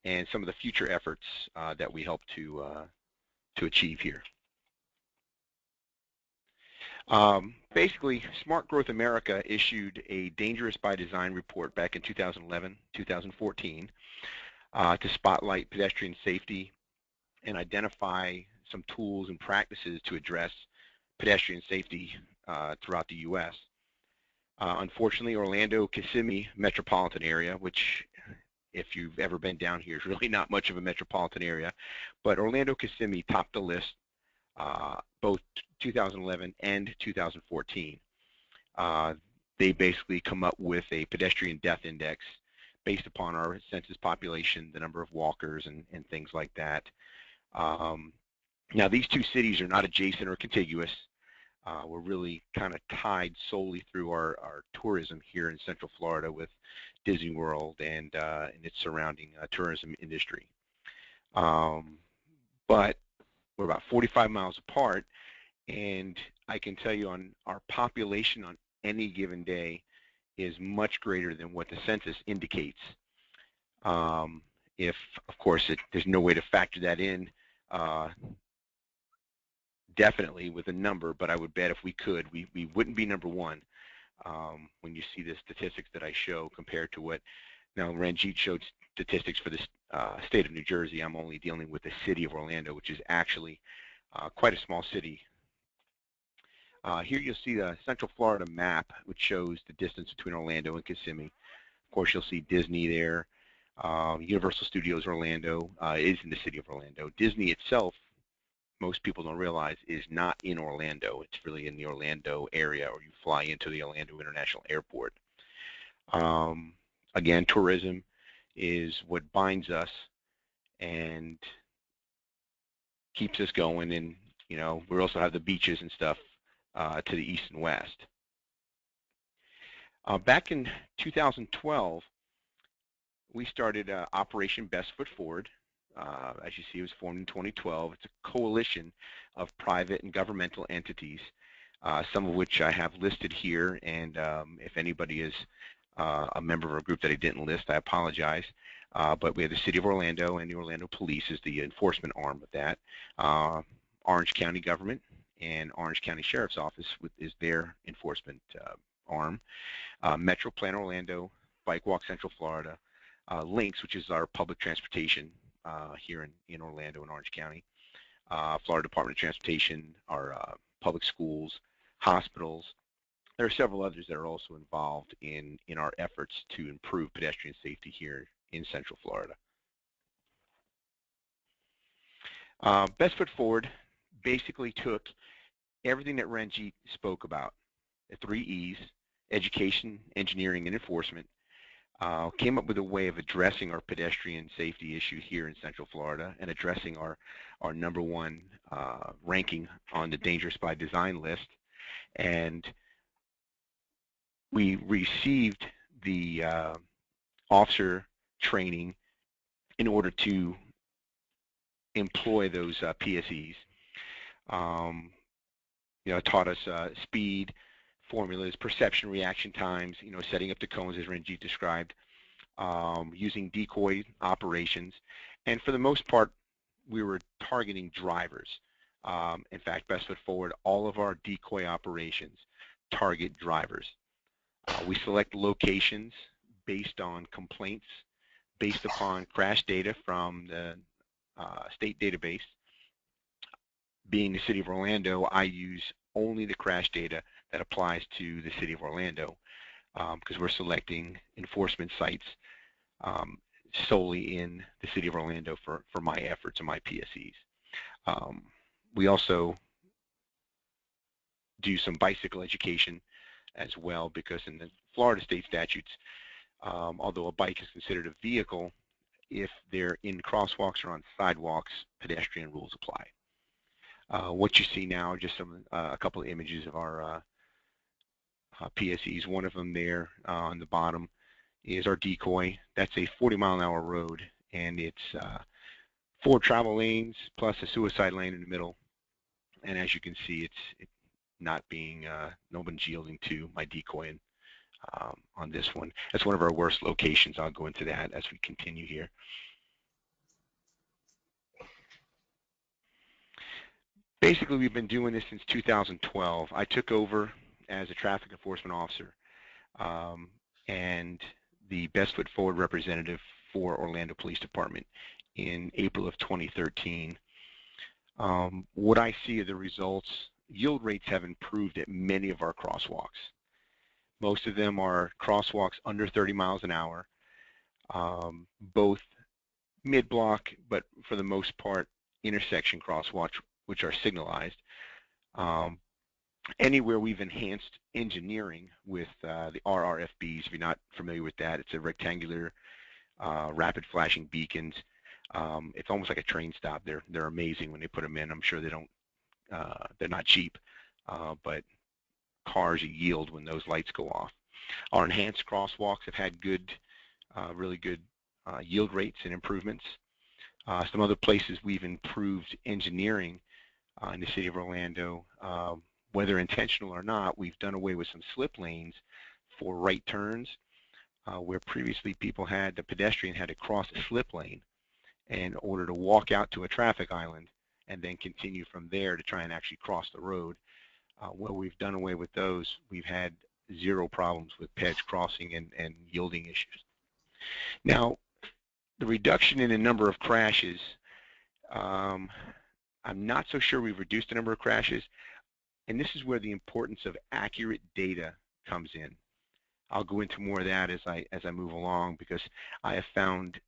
and some of the future efforts that we help to achieve here. Basically, Smart Growth America issued a Dangerous by Design report back in 2011, 2014 to spotlight pedestrian safety and identify some tools and practices to address pedestrian safety throughout the U.S. Unfortunately, Orlando-Kissimmee metropolitan area, which if you've ever been down here, is really not much of a metropolitan area, but Orlando-Kissimmee topped the list both 2011 and 2014. They basically come up with a pedestrian death index based upon our census population, the number of walkers, and things like that. Now, these two cities are not adjacent or contiguous. We're really kind of tied solely through our tourism here in Central Florida with Disney World and its surrounding tourism industry. But we're about 45 miles apart, and I can tell you on our population on any given day is much greater than what the census indicates. If, of course, there's no way to factor that in definitely with a number, but I would bet if we could, we wouldn't be number one when you see the statistics that I show compared to what, now Ranjit showed statistics for the state of New Jersey. I'm only dealing with the city of Orlando, which is actually quite a small city. Here you'll see the Central Florida map, which shows the distance between Orlando and Kissimmee. Of course, you'll see Disney there. Universal Studios Orlando is in the city of Orlando. Disney itself, most people don't realize, is not in Orlando. It's really in the Orlando area, or you fly into the Orlando International Airport. Again, tourism is what binds us and keeps us going. And you know, we also have the beaches and stuff to the east and west. Back in 2012, we started Operation Best Foot Forward. As you see, it was formed in 2012. It's a coalition of private and governmental entities, some of which I have listed here. And if anybody is a member of a group that I didn't list, I apologize. But we have the City of Orlando, and the Orlando Police is the enforcement arm of that. Orange County government and Orange County Sheriff's Office is their enforcement arm. Metro Plan Orlando, Bike Walk Central Florida, Links, which is our public transportation here in Orlando and Orange County, Florida Department of Transportation, our public schools, hospitals. There are several others that are also involved in our efforts to improve pedestrian safety here in Central Florida. Best Foot Forward basically took everything that Ranjit spoke about, the 3 E's, education, engineering, and enforcement, came up with a way of addressing our pedestrian safety issue here in Central Florida and addressing our #1 ranking on the Dangerous by Design list. And we received the officer training in order to employ those PSEs. You know, it taught us speed, formulas, perception reaction times, you know, setting up the cones as Ranjit described, using decoy operations. And for the most part, we were targeting drivers. In fact, Best Foot Forward, all of our decoy operations target drivers. We select locations based on complaints, based upon crash data from the state database. Being the City of Orlando, I use only the crash data that applies to the City of Orlando because we're selecting enforcement sites solely in the City of Orlando for my efforts and my PSEs. We also do some bicycle education as well, because in the Florida state statutes, although a bike is considered a vehicle, if they're in crosswalks or on sidewalks, pedestrian rules apply. What you see now are just a couple of images of our PSEs. One of them there on the bottom is our decoy. That's a 40-mile-an-hour road, and it's 4 travel lanes plus a suicide lane in the middle. And as you can see, it's not being, no one's yielding to my decoy on this one. That's one of our worst locations. I'll go into that as we continue here. Basically, we've been doing this since 2012. I took over as a traffic enforcement officer and the Best Foot Forward representative for Orlando Police Department in April of 2013. What I see are the results. Yield rates have improved at many of our crosswalks. Most of them are crosswalks under 30 miles an hour, both mid-block, but for the most part, intersection crosswalks, which are signalized. Anywhere we've enhanced engineering with the RRFBs, if you're not familiar with that, it's a rectangular rapid flashing beacons. It's almost like a train stop. They're amazing when they put them in. I'm sure they don't, they're not cheap, but cars yield when those lights go off. Our enhanced crosswalks have had good, really good yield rates and improvements. Some other places we've improved engineering in the City of Orlando, whether intentional or not, we've done away with some slip lanes for right turns, where previously the pedestrian had to cross a slip lane in order to walk out to a traffic island and then continue from there to try and actually cross the road. Where we've done away with those, we've had 0 problems with peds crossing and yielding issues. Now, the reduction in the number of crashes, I'm not so sure we've reduced the number of crashes, and this is where the importance of accurate data comes in. I'll go into more of that as I move along, because I have found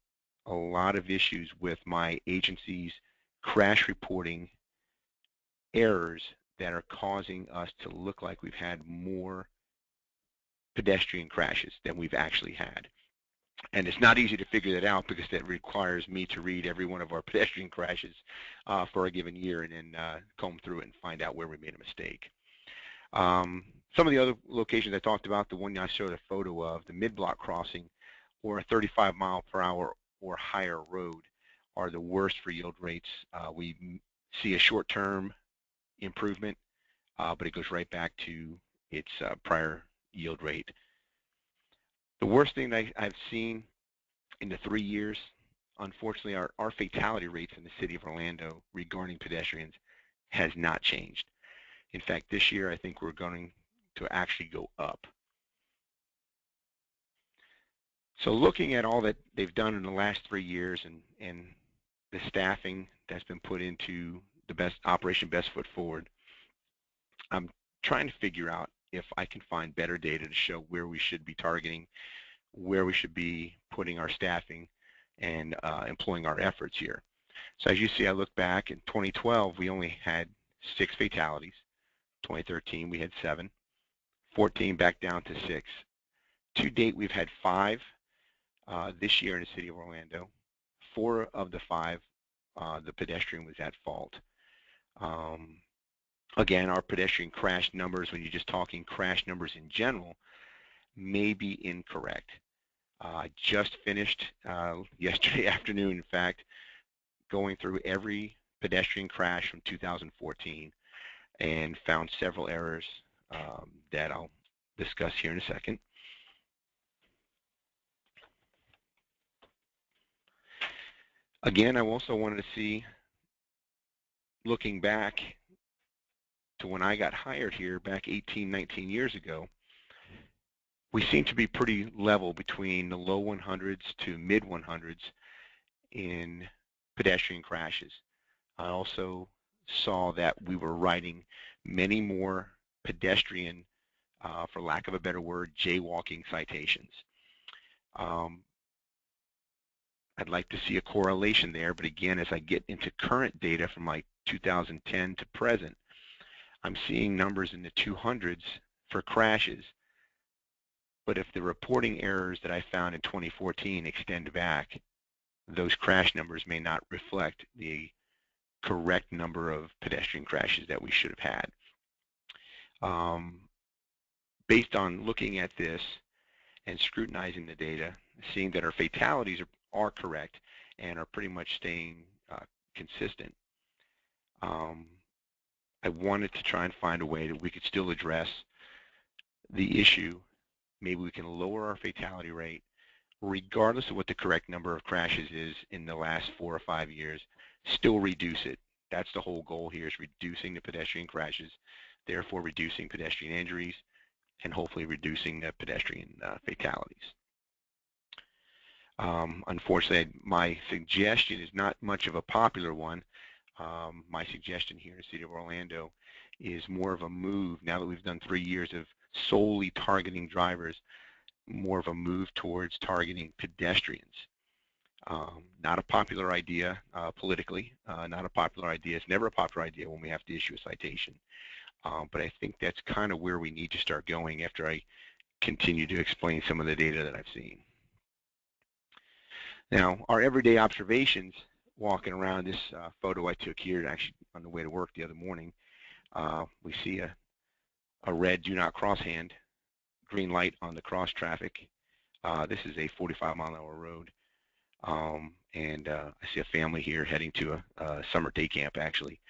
a lot of issues with my agency's crash reporting errors that are causing us to look like we've had more pedestrian crashes than we've actually had. And it's not easy to figure that out because that requires me to read every one of our pedestrian crashes for a given year and then comb through it and find out where we made a mistake. Some of the other locations I talked about, the one I showed a photo of, the mid-block crossing or a 35-mile-per-hour or higher road are the worst for yield rates. We see a short-term improvement, but it goes right back to its prior yield rate. The worst thing that I've seen in the 3 years, unfortunately, our fatality rates in the city of Orlando regarding pedestrians has not changed. In fact, this year I think we're going to actually go up. So looking at all that they've done in the last 3 years and the staffing that's been put into the Operation Best Foot Forward, I'm trying to figure out if I can find better data to show where we should be targeting, where we should be putting our staffing and employing our efforts here. So as you see, I look back in 2012, we only had 6 fatalities. 2013, we had 7. 14 back down to 6. To date, we've had 5 this year in the city of Orlando. 4 of the 5, the pedestrian was at fault. Again, our pedestrian crash numbers, when you're just talking crash numbers in general, may be incorrect. I just finished yesterday afternoon, in fact, going through every pedestrian crash from 2014 and found several errors that I'll discuss here in a second. Again, I also wanted to see, looking back to when I got hired here back 18, 19 years ago, we seem to be pretty level between the low 100s to mid 100s in pedestrian crashes. I also saw that we were writing many more pedestrian, for lack of a better word, jaywalking citations. I'd like to see a correlation there, but again, as I get into current data from like 2010 to present, I'm seeing numbers in the 200s for crashes. But if the reporting errors that I found in 2014 extend back, those crash numbers may not reflect the correct number of pedestrian crashes that we should have had. Based on looking at this and scrutinizing the data, seeing that our fatalities are correct and are pretty much staying consistent, I wanted to try and find a way that we could still address the issue. Maybe we can lower our fatality rate regardless of what the correct number of crashes is in the last 4 or 5 years, still reduce it. That's the whole goal here, is reducing the pedestrian crashes, therefore reducing pedestrian injuries, and hopefully reducing the pedestrian fatalities. Unfortunately, my suggestion is not much of a popular one. My suggestion here in the city of Orlando is more of a move, now that we've done 3 years of solely targeting drivers, more of a move towards targeting pedestrians. Not a popular idea politically, not a popular idea. It's never a popular idea when we have to issue a citation. But I think that's kind of where we need to start going after I continue to explain some of the data that I've seen. Now, our everyday observations walking around, this photo I took here actually on the way to work the other morning, we see a red do not cross hand, green light on the cross traffic. This is a 45-mile-an-hour road. And I see a family here heading to a summer day camp, actually,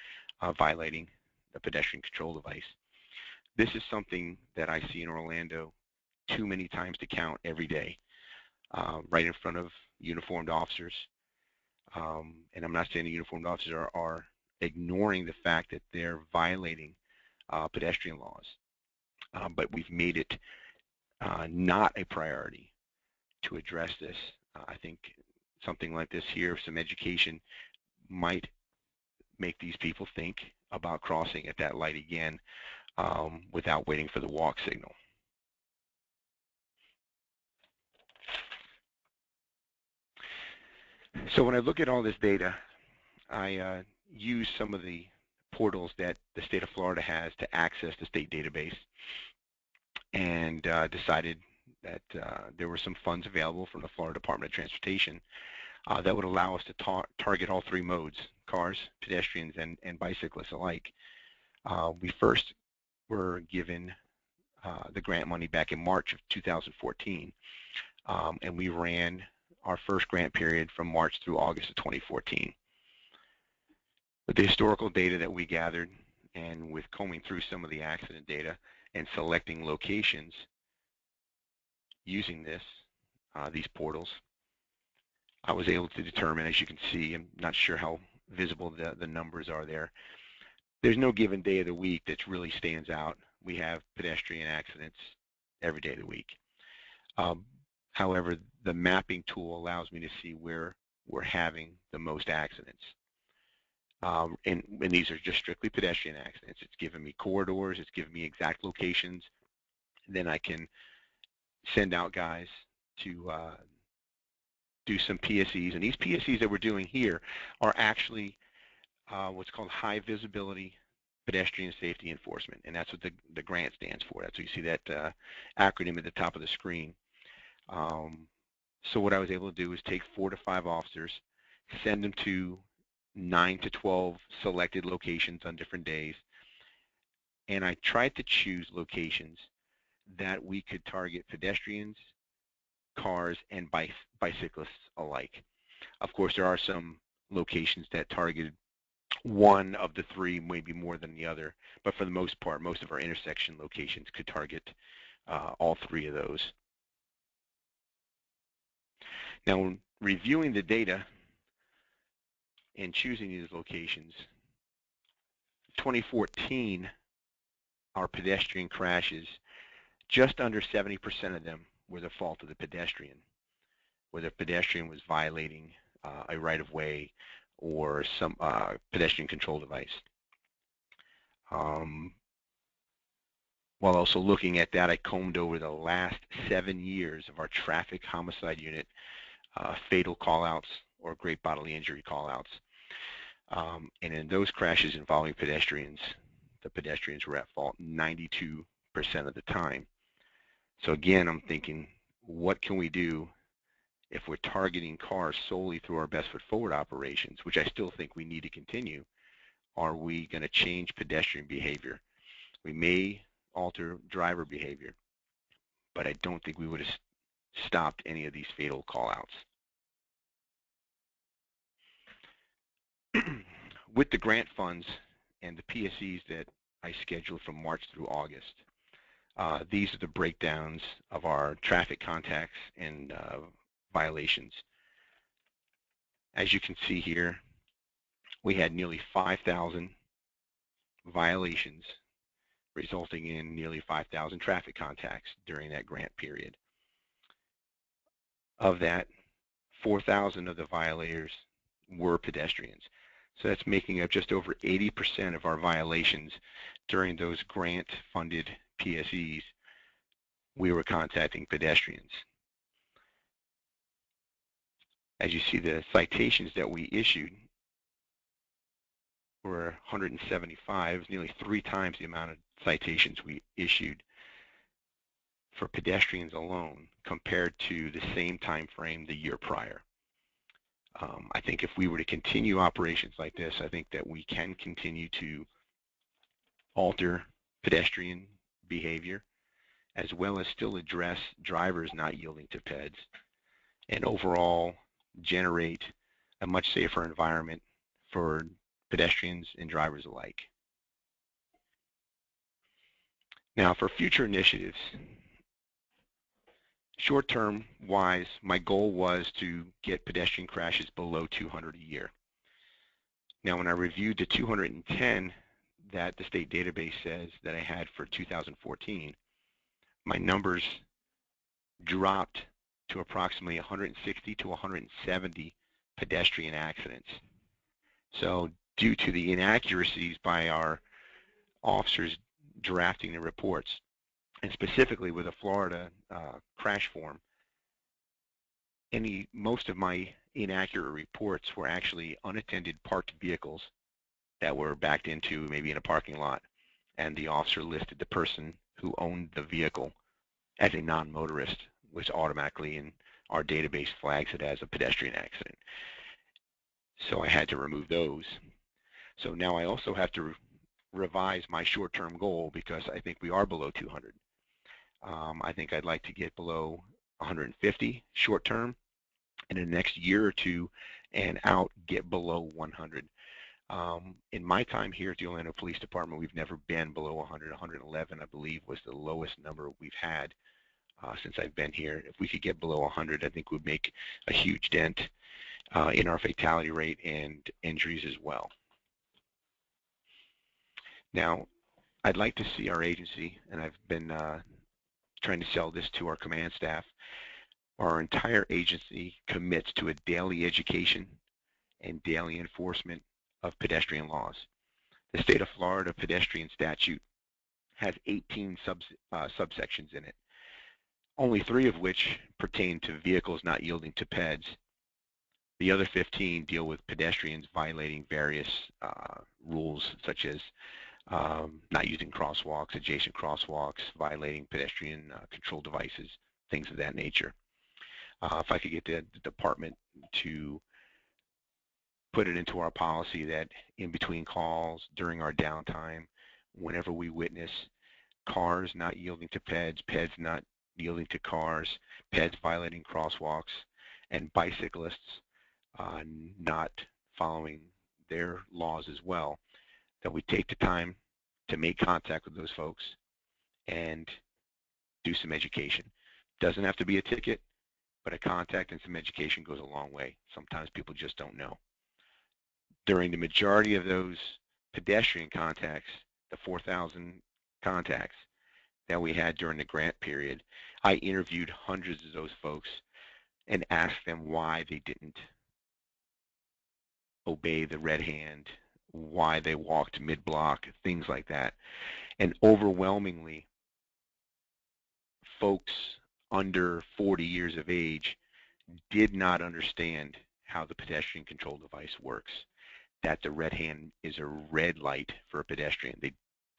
violating the pedestrian control device. This is something that I see in Orlando too many times to count every day, right in front of uniformed officers. And I'm not saying the uniformed officers are ignoring the fact that they're violating pedestrian laws, but we've made it not a priority to address this. I think something like this here, some education, might make these people think about crossing at that light again without waiting for the walk signal. So when I look at all this data, I use some of the portals that the state of Florida has to access the state database, and decided that there were some funds available from the Florida Department of Transportation that would allow us to target all three modes, cars, pedestrians, and bicyclists alike. We first were given the grant money back in March of 2014, and we ran our first grant period from March through August of 2014. With the historical data that we gathered and with combing through some of the accident data and selecting locations using these portals, I was able to determine, as you can see, I'm not sure how visible the numbers are there. There's no given day of the week that really stands out. We have pedestrian accidents every day of the week. However, the mapping tool allows me to see where we're having the most accidents. And these are just strictly pedestrian accidents. It's giving me corridors, it's giving me exact locations. Then I can send out guys to do some PSEs. And these PSEs that we're doing here are actually what's called high visibility pedestrian safety enforcement. And that's what the grant stands for. That's what you see that acronym at the top of the screen. So what I was able to do is take 4 to 5 officers, send them to 9 to 12 selected locations on different days, and I tried to choose locations that we could target pedestrians, cars, and bicyclists alike. Of course, there are some locations that targeted one of the three, maybe more than the other, but for the most part, most of our intersection locations could target all three of those. Now, when reviewing the data and choosing these locations, 2014, our pedestrian crashes, just under 70% of them were the fault of the pedestrian, where the pedestrian was violating a right-of-way or some pedestrian control device. While also looking at that, I combed over the last 7 years of our traffic homicide unit fatal call-outs or great bodily injury call-outs. And in those crashes involving pedestrians, the pedestrians were at fault 92% of the time. So again, I'm thinking, what can we do if we're targeting cars solely through our best foot forward operations, which I still think we need to continue? Are we going to change pedestrian behavior? We may alter driver behavior, but I don't think we would have stopped any of these fatal call-outs. With the grant funds and the PSEs that I scheduled from March through August, these are the breakdowns of our traffic contacts and violations. As you can see here, we had nearly 5,000 violations, resulting in nearly 5,000 traffic contacts during that grant period. Of that, 4,000 of the violators were pedestrians. So that's making up just over 80% of our violations during those grant-funded PSEs. We were contacting pedestrians. As you see, the citations that we issued were 175, nearly 3 times the amount of citations we issued for pedestrians alone compared to the same time frame the year prior. I think if we were to continue operations like this, I think that we can continue to alter pedestrian behavior, as well as still address drivers not yielding to PEDs, and overall generate a much safer environment for pedestrians and drivers alike. Now, for future initiatives, short-term wise, my goal was to get pedestrian crashes below 200 a year. Now, when I reviewed the 210 that the state database says that I had for 2014, my numbers dropped to approximately 160 to 170 pedestrian accidents. So due to the inaccuracies by our officers drafting the reports, and specifically with a Florida crash form, most of my inaccurate reports were actually unattended parked vehicles that were backed into maybe in a parking lot, and the officer listed the person who owned the vehicle as a non-motorist which automatically in our database flags it as a pedestrian accident. So I had to remove those. So now I also have to revise my short-term goal because I think we are below 200. I think I'd like to get below 150 short-term, and in the next year or two and out get below 100. In my time here at the Orlando Police Department, we've never been below 100. 111, I believe, was the lowest number we've had since I've been here. If we could get below 100, I think we'd make a huge dent in our fatality rate and injuries as well. Now, I'd like to see our agency, and I've been trying to sell this to our command staff, our entire agency commits to a daily education and daily enforcement of pedestrian laws. The state of Florida pedestrian statute has 18 subsections in it, only 3 of which pertain to vehicles not yielding to PEDs. The other 15 deal with pedestrians violating various rules, such as not using crosswalks, adjacent crosswalks, violating pedestrian control devices, things of that nature. If I could get the department to put it into our policy that in between calls, during our downtime, whenever we witness cars not yielding to PEDs, PEDs not yielding to cars, PEDs violating crosswalks, and bicyclists not following their laws as well, that we take the time to make contact with those folks and do some education. Doesn't have to be a ticket, but a contact and some education goes a long way. Sometimes people just don't know. During the majority of those pedestrian contacts, the 4,000 contacts that we had during the grant period, I interviewed hundreds of those folks and asked them why they didn't obey the red hand, why they walked mid-block, things like that. And overwhelmingly, folks under 40 years of age did not understand how the pedestrian control device works, that the red hand is a red light for a pedestrian.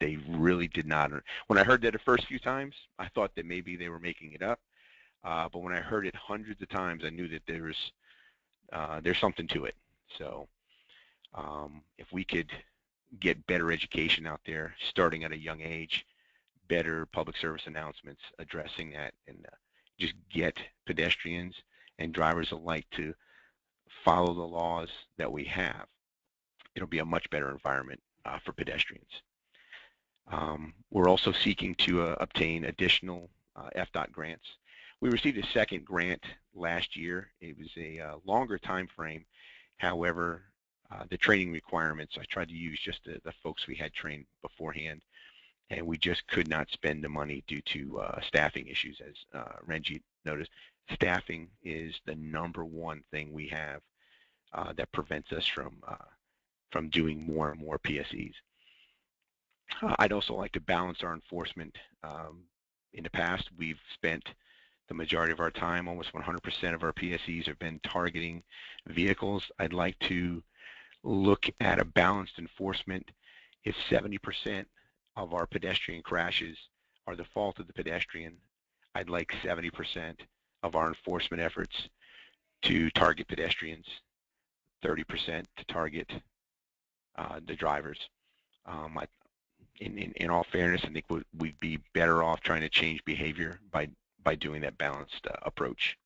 They really did not. When I heard that the first few times, I thought that maybe they were making it up. But when I heard it hundreds of times, I knew that there's something to it. So if we could get better education out there, starting at a young age, better public service announcements addressing that, and just get pedestrians and drivers alike to follow the laws that we have, it'll be a much better environment for pedestrians. We're also seeking to obtain additional FDOT grants. We received a second grant last year. It was a longer time frame. However, the training requirements, I tried to use just the folks we had trained beforehand, and we just could not spend the money due to staffing issues. As Ranjit noticed, staffing is the #1 thing we have that prevents us from doing more and more PSEs. I'd also like to balance our enforcement. In the past, we've spent the majority of our time, almost 100% of our PSEs have been targeting vehicles. I'd like to look at a balanced enforcement. If 70% of our pedestrian crashes are the fault of the pedestrian, I'd like 70% of our enforcement efforts to target pedestrians, 30% to target the drivers. In all fairness, I think we'd be better off trying to change behavior by doing that balanced approach.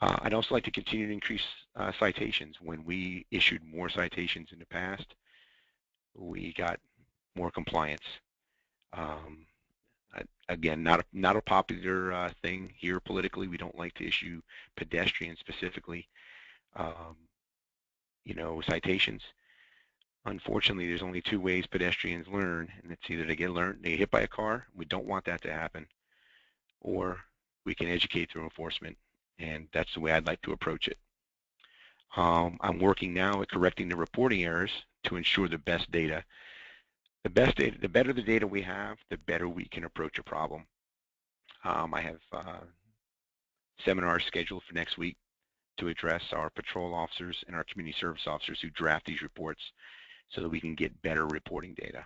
I'd also like to continue to increase citations. When we issued more citations in the past, we got more compliance. Again, not a popular thing here politically. We don't like to issue pedestrian specifically, citations. Unfortunately, there's only 2 ways pedestrians learn, and it's either they get hit by a car. We don't want that to happen, or we can educate through enforcement, and that's the way I'd like to approach it. I'm working now at correcting the reporting errors to ensure the best data. The better the data we have, the better we can approach a problem. I have seminars scheduled for next week to address our patrol officers and our community service officers who draft these reports so that we can get better reporting data.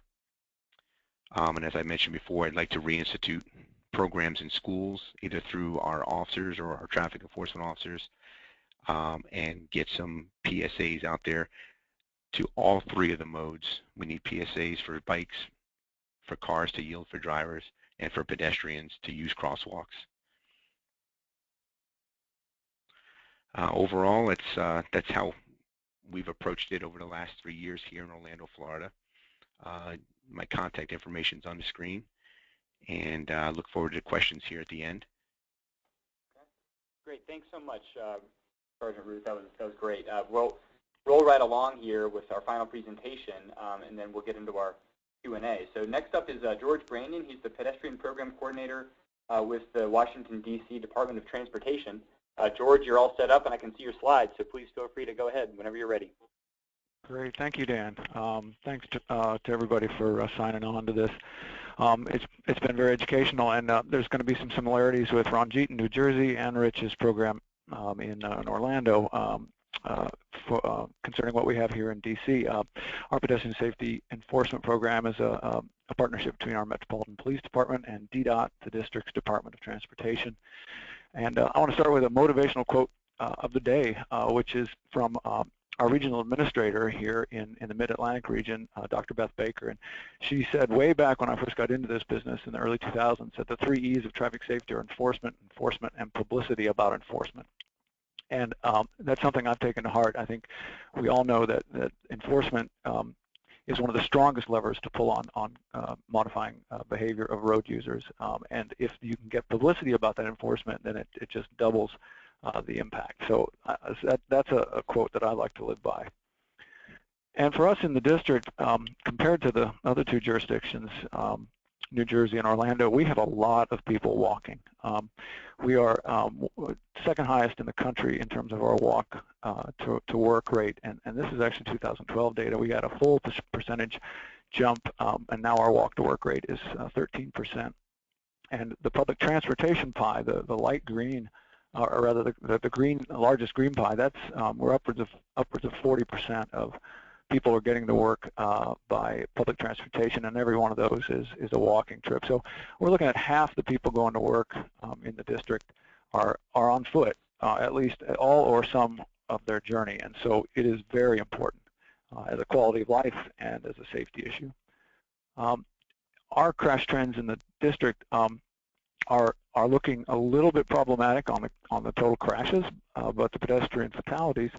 And as I mentioned before, I'd like to reinstitute programs in schools, either through our officers or our traffic enforcement officers, and get some PSAs out there to all three of the modes. We need PSAs for bikes, for cars to yield for drivers, and for pedestrians to use crosswalks. Overall, that's how we've approached it over the last 3 years here in Orlando, Florida. My contact information is on the screen, and I look forward to questions here at the end. Okay. Great, thanks so much, Sergeant Ruth. That was great. We'll roll right along here with our final presentation, and then we'll get into our Q&A. So next up is George Brandon. He's the Pedestrian Program Coordinator with the Washington, D.C. Department of Transportation. George, you're all set up, and I can see your slides, so please feel free to go ahead whenever you're ready. Great, thank you, Dan. Thanks to everybody for signing on to this. It's been very educational, and there's going to be some similarities with Ranjit in New Jersey and Rich's program in Orlando concerning what we have here in DC. Our pedestrian safety enforcement program is a partnership between our Metropolitan Police Department and DDOT, the district's Department of Transportation. And I want to start with a motivational quote of the day, which is from our regional administrator here in the Mid-Atlantic region, Dr. Beth Baker. And she said way back when I first got into this business in the early 2000s that the 3 E's of traffic safety are enforcement, and publicity about enforcement. And that's something I've taken to heart. I think we all know that enforcement is one of the strongest levers to pull on modifying behavior of road users. And if you can get publicity about that enforcement, then it just doubles the impact. So that's a quote that I like to live by. And for us in the district, compared to the other two jurisdictions, New Jersey and Orlando, we have a lot of people walking. We are second highest in the country in terms of our walk to work rate, and this is actually 2012 data. We had a full percentage jump, and now our walk to work rate is 13%. And the public transportation pie, the light green, or rather the largest green pie, that's we're upwards of 40% of people are getting to work by public transportation, and every one of those is a walking trip. So we're looking at half the people going to work in the district are on foot, at least all or some of their journey. And so it is very important as a quality of life and as a safety issue. Our crash trends in the district are looking a little bit problematic on the total crashes, but the pedestrian fatalities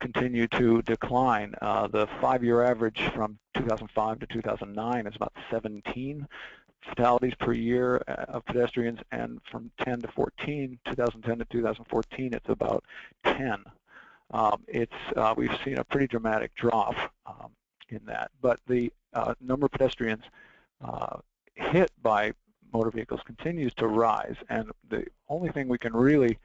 continue to decline. The 5-year average from 2005 to 2009 is about 17 fatalities per year of pedestrians, and from 2010 to 2014, it's about 10. We've seen a pretty dramatic drop in that, but the number of pedestrians hit by motor vehicles continues to rise, and the only thing we can really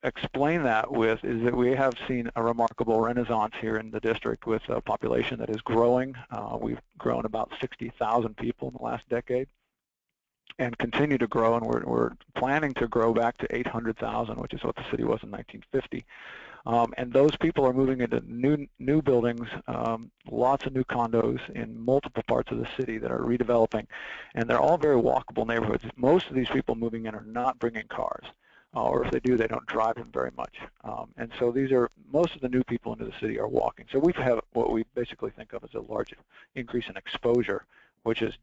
explain that with is that we have seen a remarkable renaissance here in the district with a population that is growing. We've grown about 60,000 people in the last decade and continue to grow, and we're planning to grow back to 800,000, which is what the city was in 1950. And those people are moving into new buildings, lots of new condos in multiple parts of the city that are redeveloping, and they're all very walkable neighborhoods. Most of these people moving in are not bringing cars, or if they do, they don't drive them very much. And so most of the new people into the city are walking. So we have what we basically think of as a large increase in exposure, which is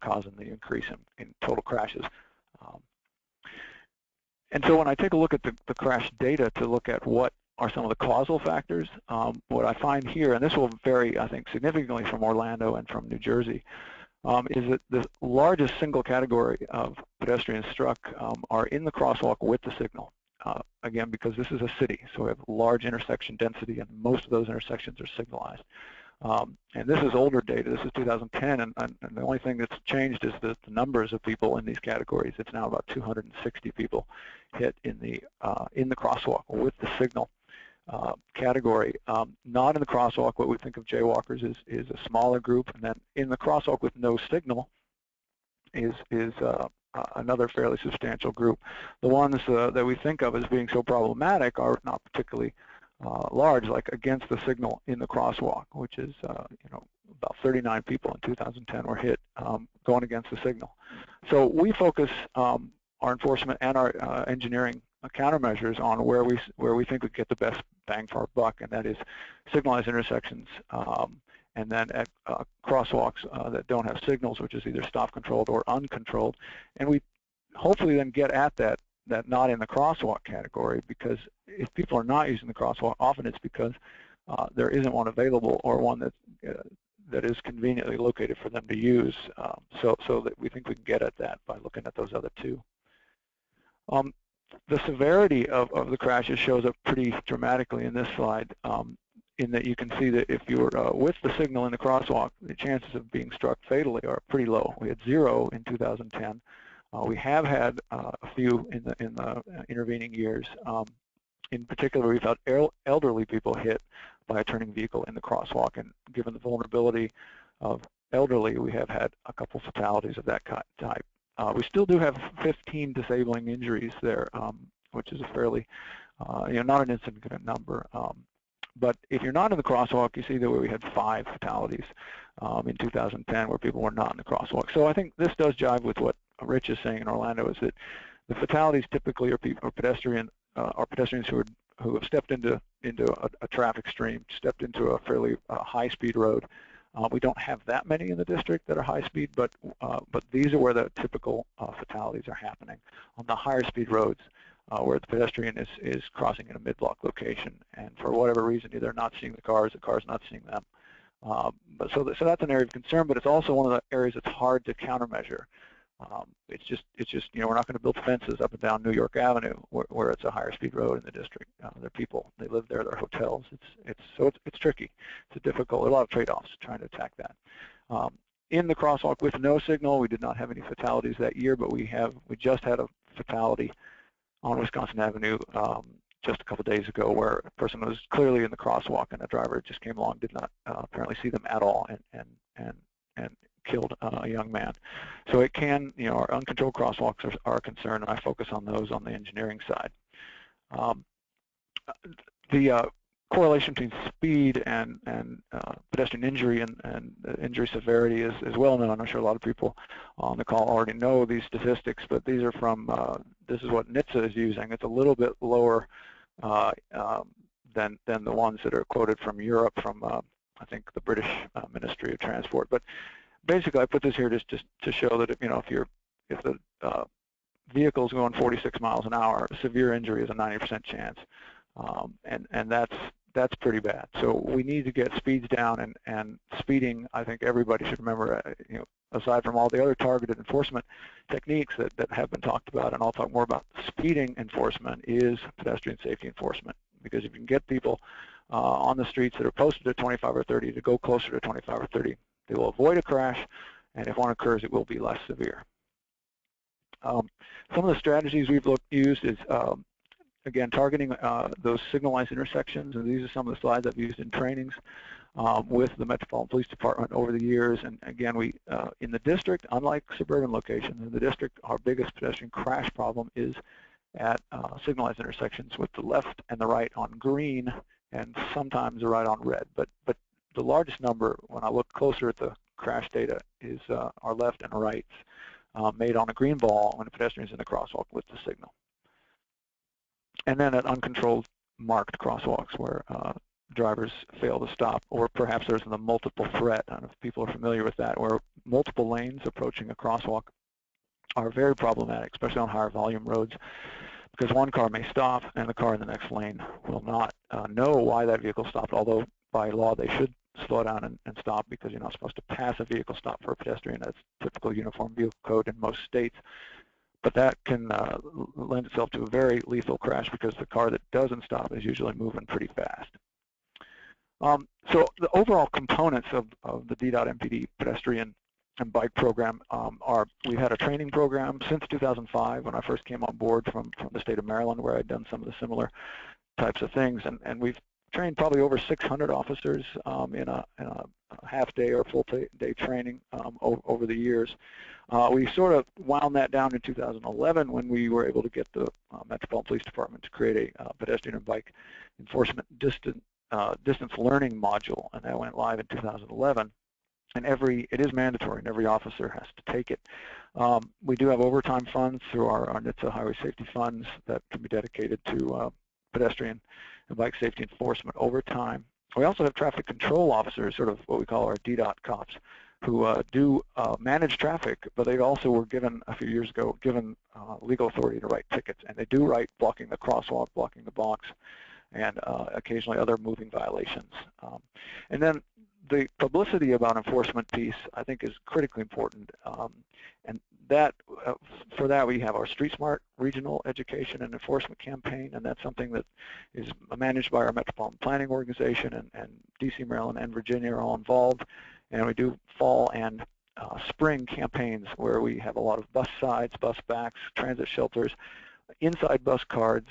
causing the increase in total crashes. And so when I take a look at the crash data to look at what are some of the causal factors, what I find here, and this will vary, I think, significantly from Orlando and from New Jersey, is that the largest single category of pedestrians struck are in the crosswalk with the signal. Again, because this is a city, so we have large intersection density, and most of those intersections are signalized. And this is older data. This is 2010, and the only thing that's changed is the numbers of people in these categories. It's now about 260 people hit in the crosswalk with the signal category. Not in the crosswalk, what we think of jaywalkers is a smaller group, and then in the crosswalk with no signal is another fairly substantial group. The ones that we think of as being so problematic are not particularly large, like against the signal in the crosswalk, which is about 39 people in 2010 were hit going against the signal. So we focus our enforcement and our engineering countermeasures on where we think we get the best bang for our buck, and that is signalized intersections, and then at crosswalks that don't have signals, which is either stop controlled or uncontrolled, and we hopefully then get at that not in the crosswalk category, because if people are not using the crosswalk, often it's because there isn't one available or one that is conveniently located for them to use. So that we think we can get at that by looking at those other two. The severity of the crashes shows up pretty dramatically in this slide, in that you can see that if you're with the signal in the crosswalk, the chances of being struck fatally are pretty low. We had 0 in 2010. We have had a few in the intervening years. In particular, we've had elderly people hit by a turning vehicle in the crosswalk, and given the vulnerability of elderly, we have had a couple fatalities of that type. We still do have 15 disabling injuries there, which is a fairly, not an insignificant number. But if you're not in the crosswalk, you see that we had 5 fatalities in 2010 where people were not in the crosswalk. So I think this does jive with what Rich is saying in Orlando, is that the fatalities typically are pedestrians who have stepped into a traffic stream, stepped into a fairly high-speed road. We don't have that many in the district that are high-speed, but these are where the typical fatalities are happening on the higher-speed roads, where the pedestrian is crossing in a mid-block location, and for whatever reason, either they're not seeing the car's not seeing them. So that's an area of concern, but it's also one of the areas that's hard to countermeasure. It's just we're not going to build fences up and down New York Avenue where it's a higher speed road in the district. There are people, they live there, there are hotels. It's tricky. It's a lot of trade-offs trying to attack that. In the crosswalk with no signal, we did not have any fatalities that year, but we just had a fatality on Wisconsin Avenue just a couple days ago, where a person was clearly in the crosswalk and a driver just came along, did not apparently see them at all, and killed a young man. So it can, our uncontrolled crosswalks are a concern, and I focus on those on the engineering side. The correlation between speed and pedestrian injury and injury severity is well known. I'm sure a lot of people on the call already know these statistics, but these are from, this is what NHTSA is using. It's a little bit lower than the ones that are quoted from Europe, from I think the British Ministry of Transport. But basically, I put this here just to show that if the vehicle is going 46 miles an hour, severe injury is a 90% chance, and that's pretty bad. So we need to get speeds down, and speeding, I think everybody should remember, aside from all the other targeted enforcement techniques that have been talked about, and I'll talk more about, speeding enforcement is pedestrian safety enforcement, because if you can get people on the streets that are posted at 25 or 30 to go closer to 25 or 30, they will avoid a crash, and if one occurs, it will be less severe. Some of the strategies we've used is, again, targeting those signalized intersections, and these are some of the slides I've used in trainings with the Metropolitan Police Department over the years. And again, we in the district, unlike suburban locations, in the district, our biggest pedestrian crash problem is at signalized intersections with the left and the right on green, and sometimes the right on red. But the largest number, when I look closer at the crash data, is our left and right made on a green ball when a pedestrian is in the crosswalk with the signal. And then at uncontrolled marked crosswalks where drivers fail to stop, or perhaps there's the multiple threat. I don't know if people are familiar with that, where multiple lanes approaching a crosswalk are very problematic, especially on higher volume roads, because one car may stop and the car in the next lane will not know why that vehicle stopped, although by law they should slow down and stop, because you're not supposed to pass a vehicle stop for a pedestrian. That's typical uniform vehicle code in most states. But that can lend itself to a very lethal crash, because the car that doesn't stop is usually moving pretty fast. So the overall components of the DDOT MPD pedestrian and bike program are, we've had a training program since 2005 when I first came on board from the state of Maryland, where I'd done some of the similar types of things, and we've trained probably over 600 officers in a half-day or full-day training over the years. We sort of wound that down in 2011 when we were able to get the Metropolitan Police Department to create a pedestrian and bike enforcement distance learning module, and that went live in 2011. and it is mandatory, and every officer has to take it. We do have overtime funds through our NHTSA highway safety funds that can be dedicated to pedestrian and bike safety enforcement overtime. We also have traffic control officers, sort of what we call our DDOT cops, who do manage traffic, but they also were given, a few years ago, legal authority to write tickets, and they do write blocking the crosswalk, blocking the box, and occasionally other moving violations. And then the publicity about enforcement piece, I think, is critically important. And that, for that, we have our Street Smart Regional Education and Enforcement Campaign, and that's something that is managed by our Metropolitan Planning Organization, and DC, Maryland, and Virginia are all involved. And we do fall and spring campaigns where we have a lot of bus sides, bus backs, transit shelters, inside bus cards,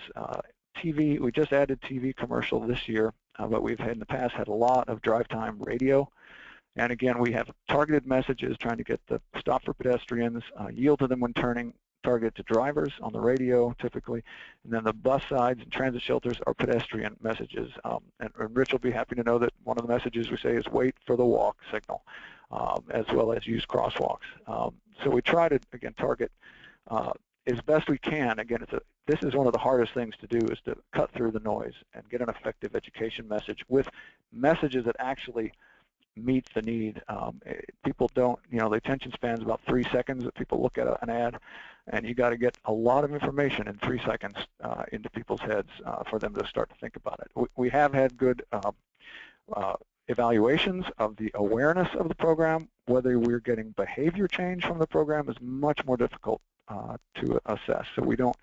TV. We just added TV commercial this year, but we've had in the past had a lot of drive time radio. And again, we have targeted messages trying to get the stop for pedestrians, yield to them when turning, targeted to drivers on the radio typically, and then the bus sides and transit shelters are pedestrian messages. And Rich will be happy to know that one of the messages we say is wait for the walk signal, as well as use crosswalks. So we try to, again, target as best we can. Again, this is one of the hardest things to do, is to cut through the noise and get an effective education message with messages that actually meet the need. People don't, the attention span is about 3 seconds that people look at an ad, and you got to get a lot of information in 3 seconds into people's heads for them to start to think about it. We have had good evaluations of the awareness of the program. Whether we're getting behavior change from the program is much more difficult to assess. So we don't,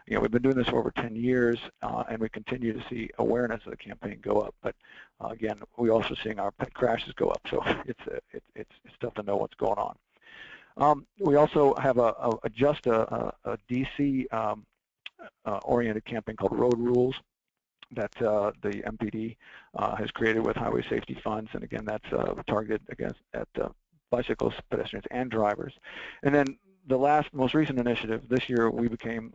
we've been doing this for over 10 years, and we continue to see awareness of the campaign go up. But again, we're also seeing our pet crashes go up. So it's tough to know what's going on. We also have a DC oriented campaign called Road Rules that the MPD has created with highway safety funds, and again, that's targeted at bicyclists, pedestrians, and drivers. And then the most recent initiative this year, we became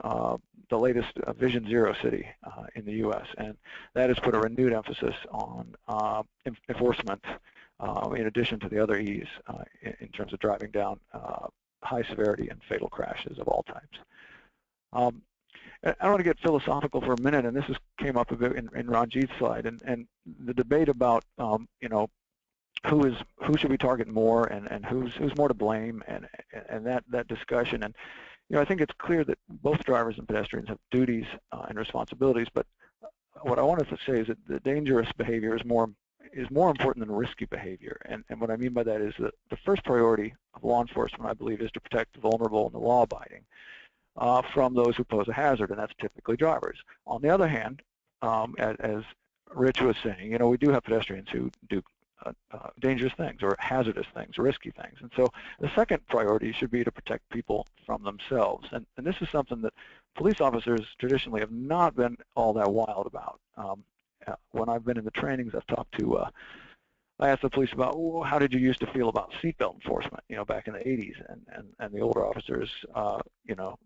the latest Vision Zero city in the U.S., and that has put a renewed emphasis on enforcement in addition to the other E's in terms of driving down high severity and fatal crashes of all types. I want to get philosophical for a minute, and this came up a bit in Ranjit's slide, and the debate about who should we target more, and who's more to blame, and that discussion. And I think it's clear that both drivers and pedestrians have duties and responsibilities, but what I wanted to say is that the dangerous behavior is more important than risky behavior. And what I mean by that is that the first priority of law enforcement, I believe, is to protect the vulnerable and the law-abiding from those who pose a hazard, and that's typically drivers. On the other hand, as Rich was saying, we do have pedestrians who do dangerous things or hazardous things, risky things. And so the second priority should be to protect people from themselves. And this is something that police officers traditionally have not been all that wild about. When I've been in the trainings, I've talked to, I asked the police about, well, how did you used to feel about seatbelt enforcement, back in the 80s? And the older officers,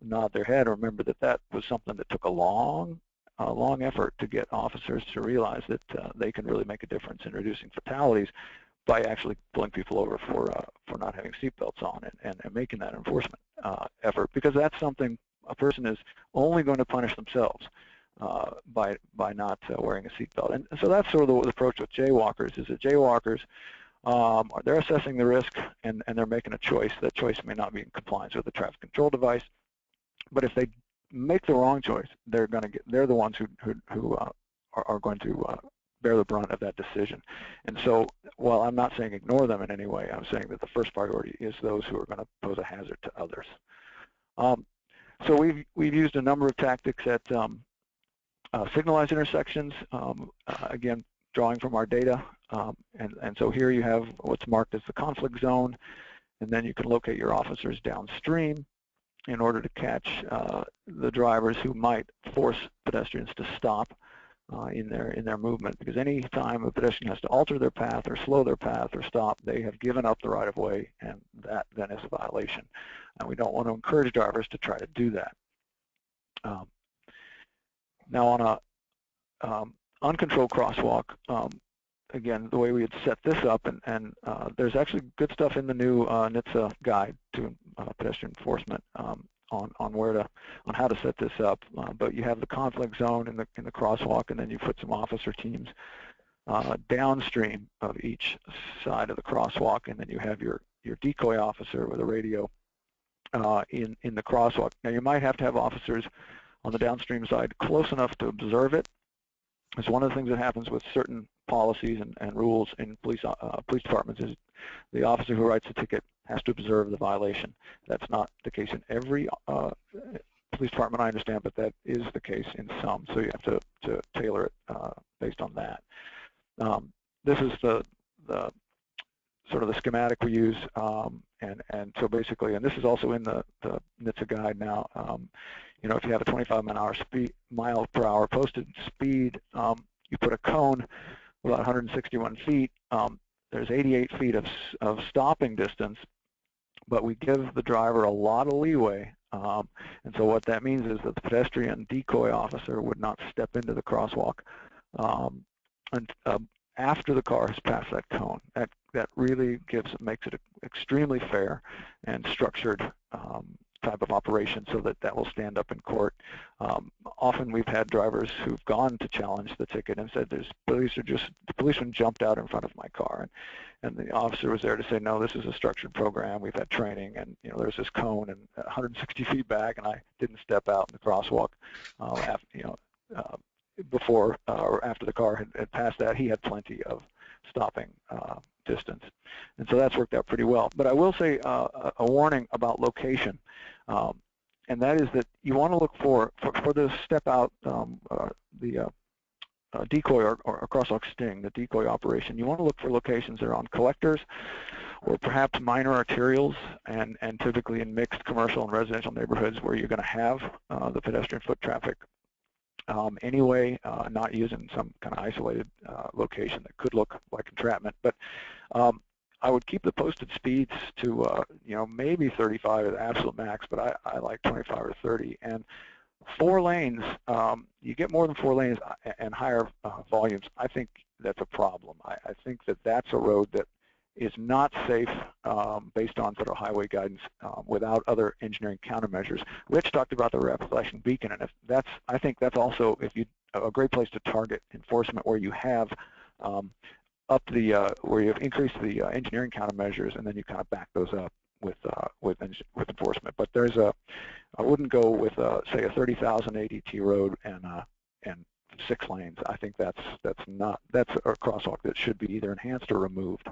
nod their head and remember that was something that took a long effort to get officers to realize that they can really make a difference in reducing fatalities by actually pulling people over for not having seatbelts on and making that enforcement effort, because that's something a person is only going to punish themselves by not wearing a seatbelt. And so that's sort of the approach with jaywalkers, is that jaywalkers, they're assessing the risk and they're making a choice. That choice may not be in compliance with the traffic control device, but if they make the wrong choice, they're the ones who are going to bear the brunt of that decision. And so while I'm not saying ignore them in any way, I'm saying that the first priority is those who are going to pose a hazard to others. So we've used a number of tactics at signalized intersections, again, drawing from our data. And so here you have what's marked as the conflict zone, and then you can locate your officers downstream in order to catch the drivers who might force pedestrians to stop in their movement. Because any time a pedestrian has to alter their path or slow their path or stop, they have given up the right-of-way, and that then is a violation. And we don't want to encourage drivers to try to do that. Now on a uncontrolled crosswalk, again, the way we had set this up, and there's actually good stuff in the new NHTSA guide to pedestrian enforcement on how to set this up. But you have the conflict zone in the crosswalk, and then you put some officer teams downstream of each side of the crosswalk, and then you have your decoy officer with a radio in the crosswalk. Now, you might have to have officers on the downstream side close enough to observe it. It's one of the things that happens with certain policies and rules in police departments is the officer who writes the ticket has to observe the violation. That's not the case in every police department, I understand, but that is the case in some. So you have to tailor it based on that. This is the sort of the schematic we use, and so basically, and this is also in the NHTSA guide now. You know, if you have a mile per hour posted speed, you put a cone about 161 feet. There's 88 feet of stopping distance, but we give the driver a lot of leeway. And so what that means is that the pedestrian decoy officer would not step into the crosswalk after the car has passed that cone. That really makes it extremely fair and structured type of operation, so that will stand up in court. Often we've had drivers who've gone to challenge the ticket and said, the policeman jumped out in front of my car, and the officer was there to say, no, this is a structured program. We've had training, and you know, there's this cone and 160 feet back, and I didn't step out in the crosswalk before or after the car had passed that. He had plenty of stopping distance, and so that's worked out pretty well. But I will say a warning about location, and that is that you want to look for the step out, the decoy or crosswalk sting, the decoy operation. You want to look for locations that are on collectors or perhaps minor arterials, and typically in mixed commercial and residential neighborhoods where you're going to have the pedestrian foot traffic anyway, not using some kind of isolated location that could look like entrapment. But I would keep the posted speeds to maybe 35 at the absolute max, but I like 25 or 30. And 4 lanes, you get more than 4 lanes and higher volumes, I think that's a problem. I think that's a road that is not safe based on federal highway guidance without other engineering countermeasures. Rich talked about the rapid flashing beacon, and I think that's also a great place to target enforcement, where you have where you have increased the engineering countermeasures, and then you kind of back those up with enforcement. But I wouldn't go with say a 30,000 ADT road and 6 lanes. I think that's a crosswalk that should be either enhanced or removed.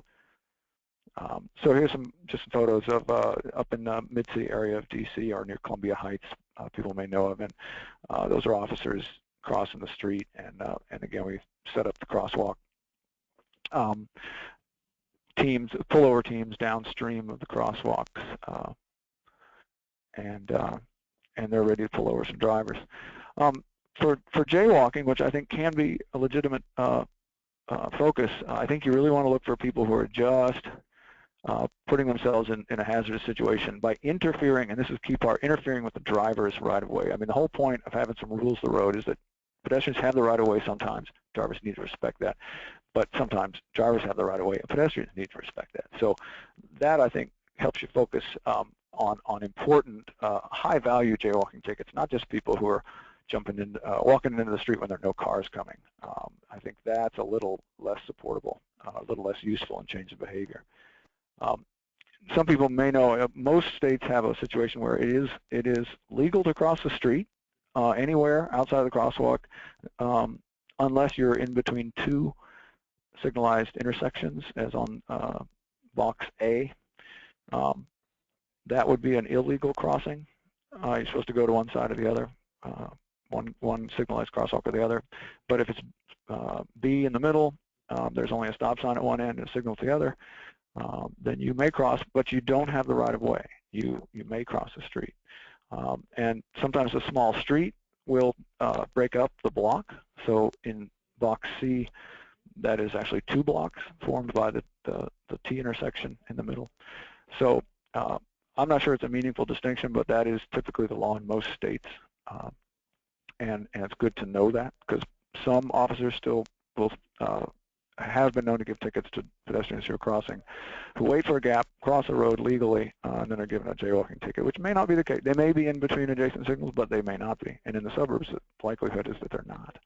So here's just some photos of up in the Mid-City area of DC or near Columbia Heights, people may know of, and those are officers crossing the street, and again, we set up the crosswalk teams, pullover teams downstream of the crosswalks, and they're ready to pull over some drivers. For jaywalking, which I think can be a legitimate focus, I think you really want to look for people who are just putting themselves in a hazardous situation by interfering, and this is a key part, interfering with the driver's right-of-way. I mean, the whole point of having some rules of the road is that pedestrians have the right-of-way sometimes. Drivers need to respect that. But sometimes drivers have the right-of-way, and pedestrians need to respect that. So that, I think, helps you focus on important high-value jaywalking tickets, not just people who are walking into the street when there are no cars coming. I think that's a little less supportable, a little less useful in change of behavior. Some people may know most states have a situation where it is legal to cross the street anywhere outside of the crosswalk unless you're in between 2 signalized intersections, as on box A. That would be an illegal crossing. You're supposed to go to one side or the other, one signalized crosswalk or the other. But if it's B in the middle, there's only a stop sign at one end and a signal at the other, then you may cross, but you don't have the right-of-way. You may cross the street. And sometimes a small street will break up the block. So in box C, that is actually 2 blocks formed by the T intersection in the middle. So I'm not sure it's a meaningful distinction, but that is typically the law in most states. And it's good to know that, because some officers still will have been known to give tickets to pedestrians who are crossing, who wait for a gap, cross a road legally, and then are given a jaywalking ticket, which may not be the case. They may be in between adjacent signals, but they may not be. And in the suburbs, the likelihood is that they're not.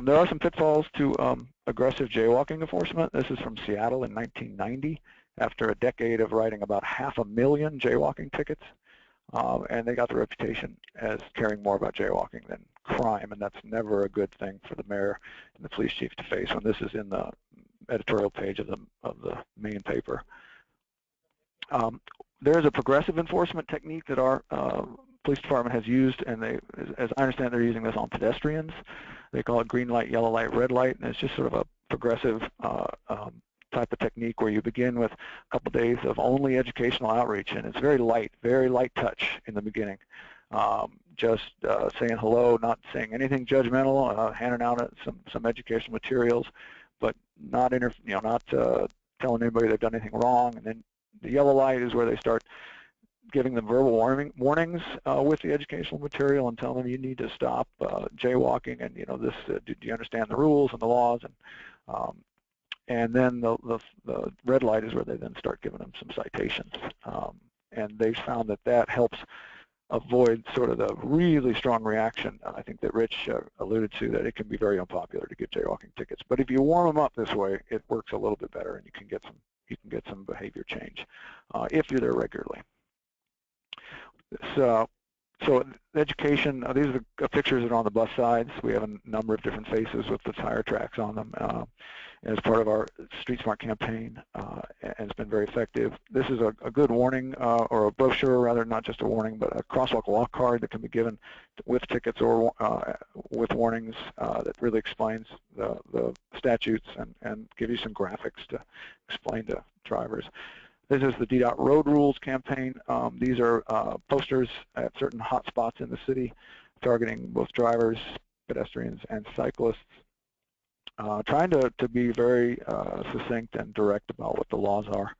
There are some pitfalls to aggressive jaywalking enforcement. This is from Seattle in 1990, after a decade of writing about 500,000 jaywalking tickets. And they got the reputation as caring more about jaywalking than crime, and that's never a good thing for the mayor and the police chief to face when this is in the editorial page of the main paper. There is a progressive enforcement technique that our police department has used, and as I understand, they're using this on pedestrians. They call it green light, yellow light, red light, and it's just sort of a progressive type of technique where you begin with a couple days of only educational outreach, and it's very light touch in the beginning. Just saying hello, not saying anything judgmental, handing out some educational materials, but not telling anybody they've done anything wrong. And then the yellow light is where they start giving them verbal warnings with the educational material and telling them you need to stop jaywalking, and this do you understand the rules and the laws, and then the red light is where they then start giving them some citations, and they found that helps avoid sort of the really strong reaction. I think that Rich alluded to, that it can be very unpopular to give jaywalking tickets, but if you warm them up this way, it works a little bit better, and you can get some behavior change if you're there regularly. So education, these are the pictures that are on the bus sides. We have a number of different faces with the tire tracks on them as part of our Street Smart campaign, and it's been very effective. This is a good warning, or a brochure rather, not just a warning, but a crosswalk walk card that can be given with tickets or with warnings that really explains the statutes and give you some graphics to explain to drivers. This is the DDOT Road Rules campaign. These are posters at certain hot spots in the city targeting both drivers, pedestrians, and cyclists, trying to be very succinct and direct about what the laws are,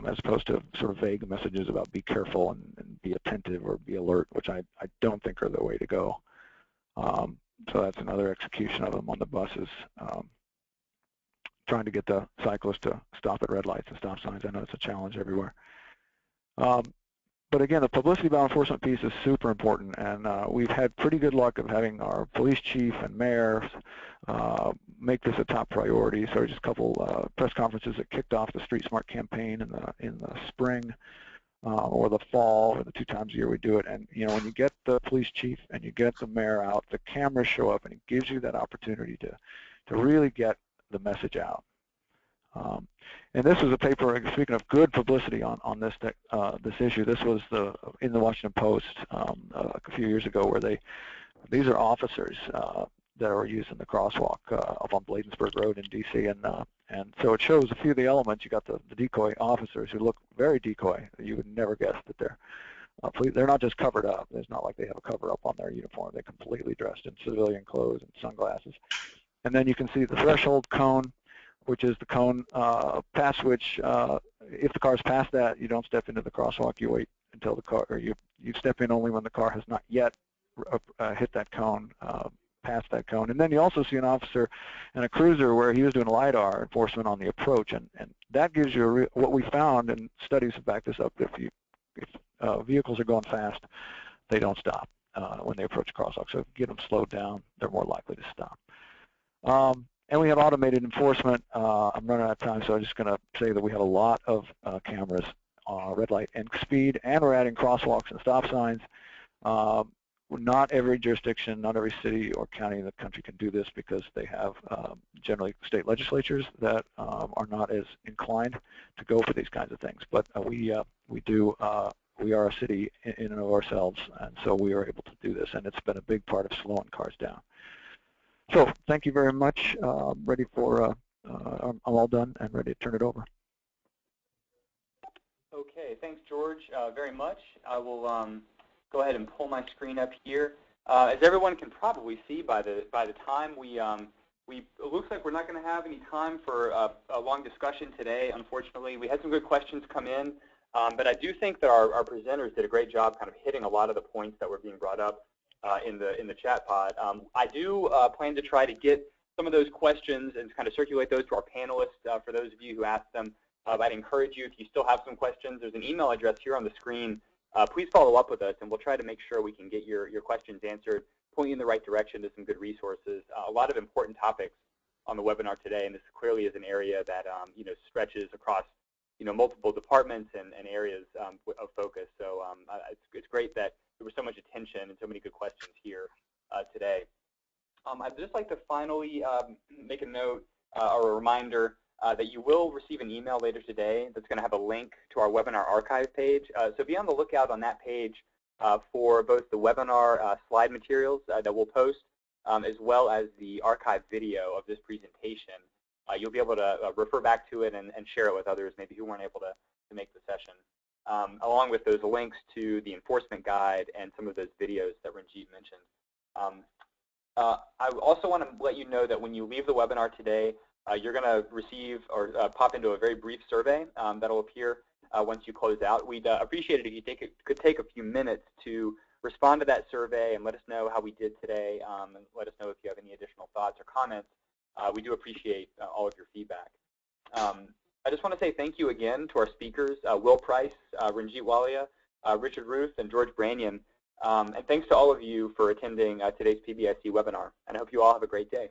as opposed to sort of vague messages about be careful and be attentive or be alert, which I don't think are the way to go. So that's another execution of them on the buses. Trying to get the cyclists to stop at red lights and stop signs. I know it's a challenge everywhere. But again, the publicity about enforcement piece is super important, and we've had pretty good luck of having our police chief and mayors make this a top priority. So just a couple press conferences that kicked off the Street Smart campaign in the spring or the fall, or the 2 times a year we do it. And when you get the police chief and you get the mayor out, the cameras show up, and it gives you that opportunity to really get the message out. And this was a paper, speaking of good publicity on this issue, this was in the Washington Post a few years ago, where these are officers that are using the crosswalk up on Bladensburg Road in DC, and so it shows a few of the elements. You got the decoy officers who look very decoy. You would never guess that they're not just covered up. It's not like they have a cover up on their uniform. They're completely dressed in civilian clothes and sunglasses. And then you can see the threshold cone, which is the cone past which, if the car's past that, you don't step into the crosswalk. You wait until the car, or you step in only when the car has not yet hit that cone, past that cone. And then you also see an officer in a cruiser where he was doing LiDAR enforcement on the approach, and that gives you what we found, and studies have backed this up. If vehicles are going fast, they don't stop when they approach a crosswalk. So if you get them slowed down, they're more likely to stop. And we have automated enforcement. I'm running out of time, so I'm just going to say that we have a lot of cameras, red light and speed, and we're adding crosswalks and stop signs. Not every jurisdiction, not every city or county in the country can do this, because they have generally state legislatures that are not as inclined to go for these kinds of things. But we are a city in and of ourselves, and so we are able to do this, and it's been a big part of slowing cars down. So thank you very much. Ready for, I'm all done and ready to turn it over. Okay, thanks, George, very much. I will go ahead and pull my screen up here. As everyone can probably see by the time, it looks like we're not going to have any time for a long discussion today. Unfortunately, we had some good questions come in, but I do think that our presenters did a great job kind of hitting a lot of the points that were being brought up in the chat pod. I do plan to try to get some of those questions and kind of circulate those to our panelists for those of you who asked them. I'd encourage you, if you still have some questions, there's an email address here on the screen. Please follow up with us, and we'll try to make sure we can get your questions answered, point you in the right direction to some good resources. A lot of important topics on the webinar today, and this clearly is an area that stretches across multiple departments and areas of focus. So it's great that there was so much attention and so many good questions here today. I'd just like to finally make a note or a reminder that you will receive an email later today that's going to have a link to our webinar archive page. So be on the lookout on that page for both the webinar slide materials that we'll post, as well as the archive video of this presentation. You'll be able to refer back to it and share it with others, maybe who weren't able to make the session, along with those links to the enforcement guide and some of those videos that Ranjit mentioned. I also want to let you know that when you leave the webinar today, you're going to receive or pop into a very brief survey that'll appear once you close out. We'd appreciate it if you could take a few minutes to respond to that survey and let us know how we did today, and let us know if you have any additional thoughts or comments. We do appreciate all of your feedback. I just want to say thank you again to our speakers, Will Price, Ranjit Walia, Richard Ruth, and George Branyan. And thanks to all of you for attending today's PBIC webinar. And I hope you all have a great day.